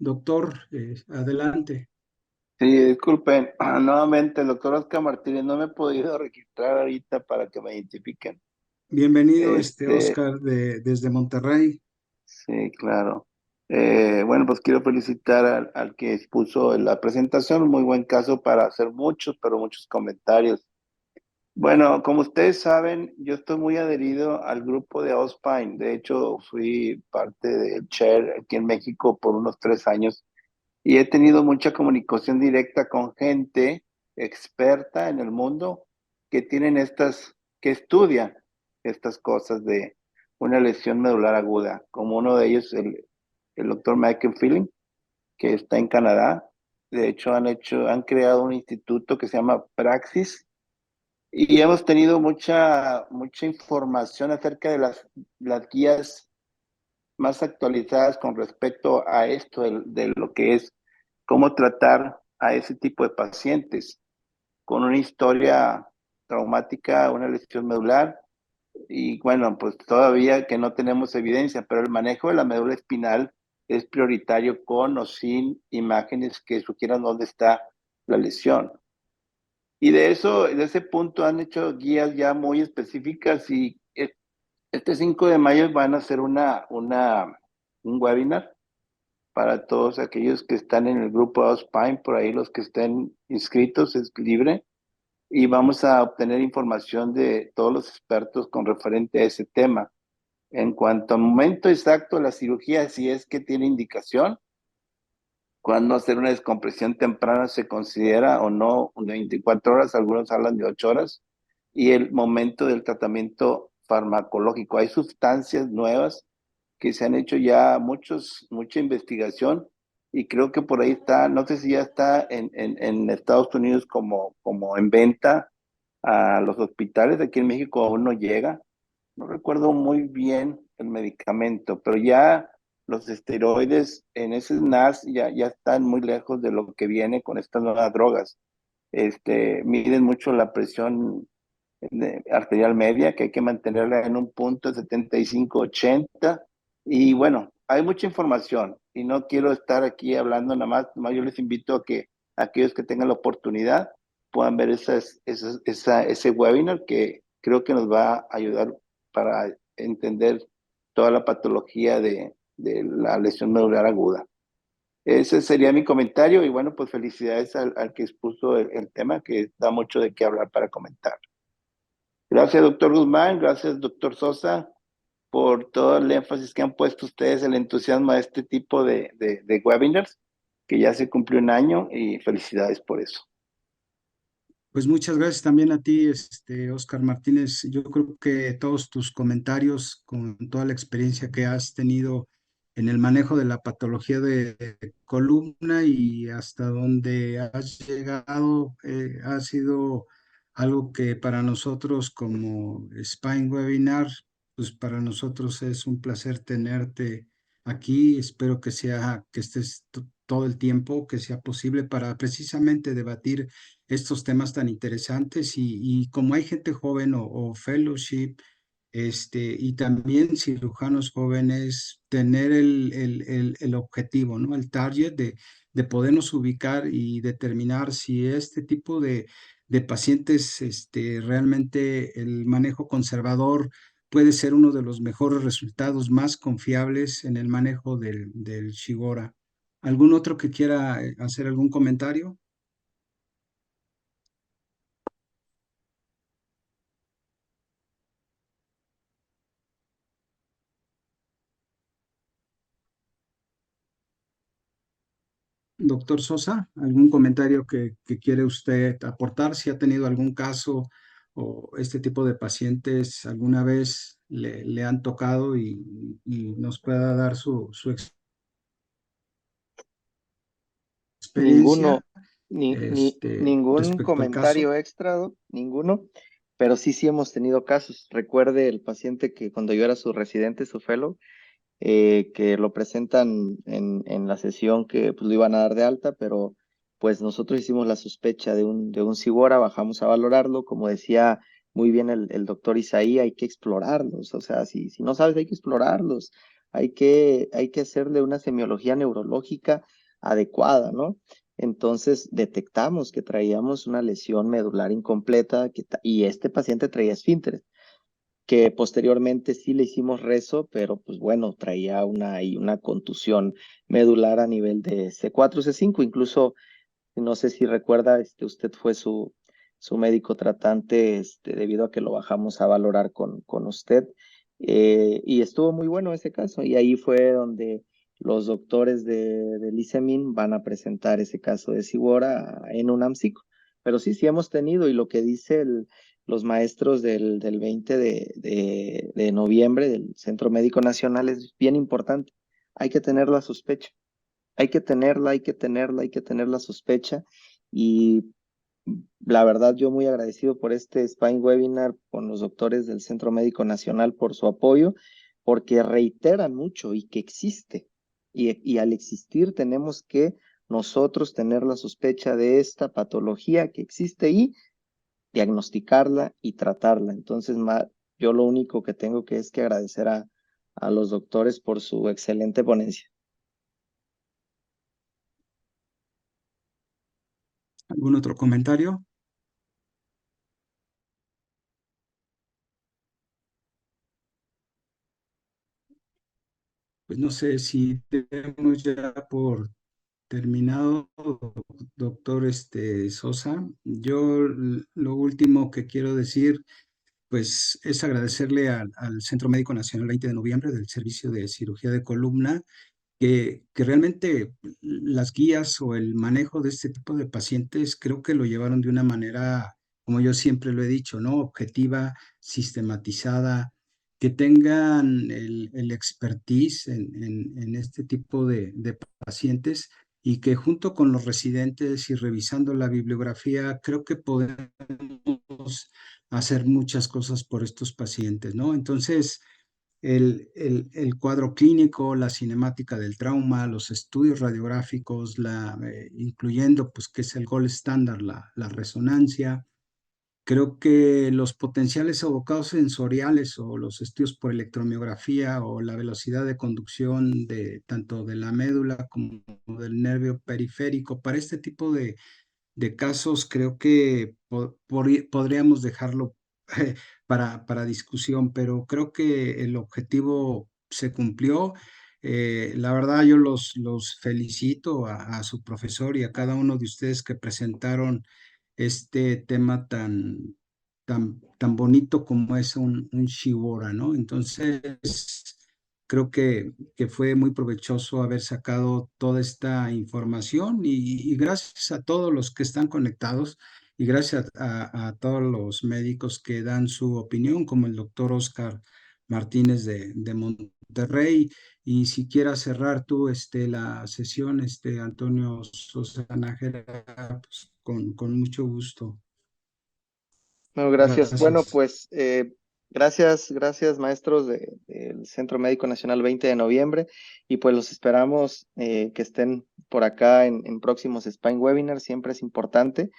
D: Doctor, adelante.
I: Sí, disculpen, nuevamente, el doctor Oscar Martínez, no me he podido registrar ahorita para que me identifiquen.
D: Bienvenido,
I: Este,
D: Oscar, desde Monterrey.
I: sí, claro. Bueno, pues quiero felicitar al que expuso la presentación, muy buen caso para hacer muchos, pero muchos comentarios. Bueno, como ustedes saben, yo estoy muy adherido al grupo de OSPINE. De hecho, fui parte del chair aquí en México por unos 3 años y he tenido mucha comunicación directa con gente experta en el mundo que tienen que estudian estas cosas de una lesión medular aguda, como uno de ellos, el doctor Michael Feeling, que está en Canadá. De hecho, han creado un instituto que se llama Praxis y hemos tenido mucha información acerca de las guías más actualizadas con respecto a esto, de lo que es cómo tratar a ese tipo de pacientes con una historia traumática, una lesión medular. Y bueno, pues todavía que no tenemos evidencia, pero el manejo de la médula espinal es prioritario con o sin imágenes que sugieran dónde está la lesión. Y de ese punto han hecho guías ya muy específicas y este 5 de mayo van a hacer un webinar para todos aquellos que están en el grupo Spine, por ahí los que estén inscritos, es libre, y vamos a obtener información de todos los expertos con referente a ese tema. En cuanto al momento exacto de la cirugía, si es que tiene indicación, cuando hacer una descompresión temprana se considera o no de 24 horas, algunos hablan de 8 horas, y el momento del tratamiento farmacológico. Hay sustancias nuevas que se han hecho ya mucha investigación y creo que por ahí está, no sé si ya está en Estados Unidos como en venta a los hospitales. Aquí en México aún no llega. No recuerdo muy bien el medicamento, pero ya los esteroides en ese NAS ya están muy lejos de lo que viene con estas nuevas drogas. Miden mucho la presión arterial media, que hay que mantenerla en un punto de 75-80. Y bueno, hay mucha información y no quiero estar aquí hablando nada más yo les invito a que aquellos que tengan la oportunidad puedan ver ese webinar que creo que nos va a ayudar para entender toda la patología de la lesión medular aguda. Ese sería mi comentario y bueno, pues felicidades al que expuso el tema, que da mucho de qué hablar para comentar. Gracias, doctor Guzmán, gracias, doctor Sosa, por todo el énfasis que han puesto ustedes, el entusiasmo a este tipo de webinars, que ya se cumplió un año y felicidades por eso.
D: Pues muchas gracias también a ti, Oscar Martínez. Yo creo que todos tus comentarios, con toda la experiencia que has tenido en el manejo de la patología de columna y hasta donde has llegado, ha sido algo que para nosotros como Spine Webinar, pues para nosotros es un placer tenerte aquí. Espero que estés todo el tiempo que sea posible para precisamente debatir estos temas tan interesantes y como hay gente joven o fellowship, y también cirujanos jóvenes, tener el objetivo, ¿no? El target de podernos ubicar y determinar si este tipo de pacientes, realmente el manejo conservador puede ser uno de los mejores resultados más confiables en el manejo del Shigora. ¿Algún otro que quiera hacer algún comentario? Doctor Sosa, ¿algún comentario que quiere usted aportar? Si ha tenido algún caso o este tipo de pacientes alguna vez le han tocado y nos pueda dar su experiencia
E: Ninguno, ningún
D: respecto al caso.
E: comentario extra, ninguno, pero sí hemos tenido casos. Recuerde el paciente que cuando yo era su residente, su fellow, que lo presentan en la sesión que pues, lo iban a dar de alta, pero pues nosotros hicimos la sospecha de un Sigora, bajamos a valorarlo, como decía muy bien el doctor Isaí, hay que explorarlos, o sea, si no sabes hay que explorarlos, hay que hacerle una semiología neurológica adecuada, ¿no? Entonces detectamos que traíamos una lesión medular incompleta y este paciente traía esfínteres que posteriormente sí le hicimos rezo, pero pues bueno, traía una contusión medular a nivel de C4, C5, incluso no sé si recuerda, usted fue su médico tratante, debido a que lo bajamos a valorar con usted, y estuvo muy bueno ese caso, y ahí fue donde los doctores del ICEMIN van a presentar ese caso de Sigora en un AMSICO. Pero sí hemos tenido, y lo que dice los maestros del 20 de noviembre del Centro Médico Nacional es bien importante. Hay que tener la sospecha. Hay que tenerla, hay que tenerla, hay que tener la sospecha. Y la verdad, yo muy agradecido por este Spine Webinar con los doctores del Centro Médico Nacional por su apoyo, porque reiteran mucho y que existe. Y al existir tenemos que nosotros tener la sospecha de esta patología que existe y diagnosticarla y tratarla. Entonces, yo lo único que tengo que es que agradecer a los doctores por su excelente ponencia.
D: ¿Algún otro comentario? Pues no sé si tenemos ya por terminado, doctor Sosa. Yo lo último que quiero decir, pues es agradecerle al Centro Médico Nacional 20 de noviembre del Servicio de Cirugía de Columna que realmente las guías o el manejo de este tipo de pacientes creo que lo llevaron de una manera, como yo siempre lo he dicho, ¿no? Objetiva, sistematizada, que tengan el expertise en este tipo de pacientes y que junto con los residentes y revisando la bibliografía, creo que podemos hacer muchas cosas por estos pacientes, ¿no? Entonces, el cuadro clínico, la cinemática del trauma, los estudios radiográficos, incluyendo pues que es el gold estándar, la resonancia. Creo que los potenciales abocados sensoriales o los estudios por electromiografía o la velocidad de conducción de tanto de la médula como del nervio periférico para este tipo de casos, creo que podríamos dejarlo para discusión, pero creo que el objetivo se cumplió. La verdad, yo los felicito a su profesor y a cada uno de ustedes que presentaron este tema tan bonito como es un Shibora, ¿no? Entonces, creo que fue muy provechoso haber sacado toda esta información y gracias a todos los que están conectados y gracias a todos los médicos que dan su opinión, como el doctor Oscar Martínez de Monterrey. Y si quieras cerrar tú la sesión, Antonio Sosa Nájera, pues, con mucho gusto.
E: No, gracias. Bueno,
D: Gracias.
E: pues gracias maestros del Centro Médico Nacional 20 de noviembre y pues los esperamos que estén por acá en próximos Spine Webinars. Siempre es importante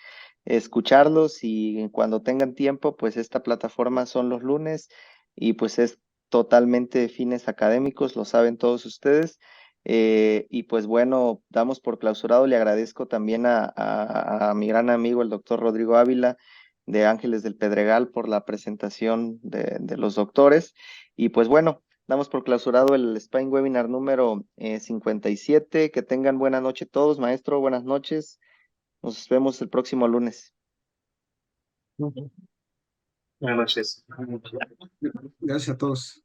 E: escucharlos y cuando tengan tiempo, pues esta plataforma son los lunes y pues es totalmente de fines académicos, lo saben todos ustedes. Y pues bueno, damos por clausurado. Le agradezco también a mi gran amigo, el doctor Rodrigo Ávila de Ángeles del Pedregal por la presentación de los doctores. Y pues bueno, damos por clausurado el Spine Webinar número 57. Que tengan buena noche todos, maestro, buenas noches. Nos vemos el próximo lunes.
C: Buenas noches.
D: Gracias a todos.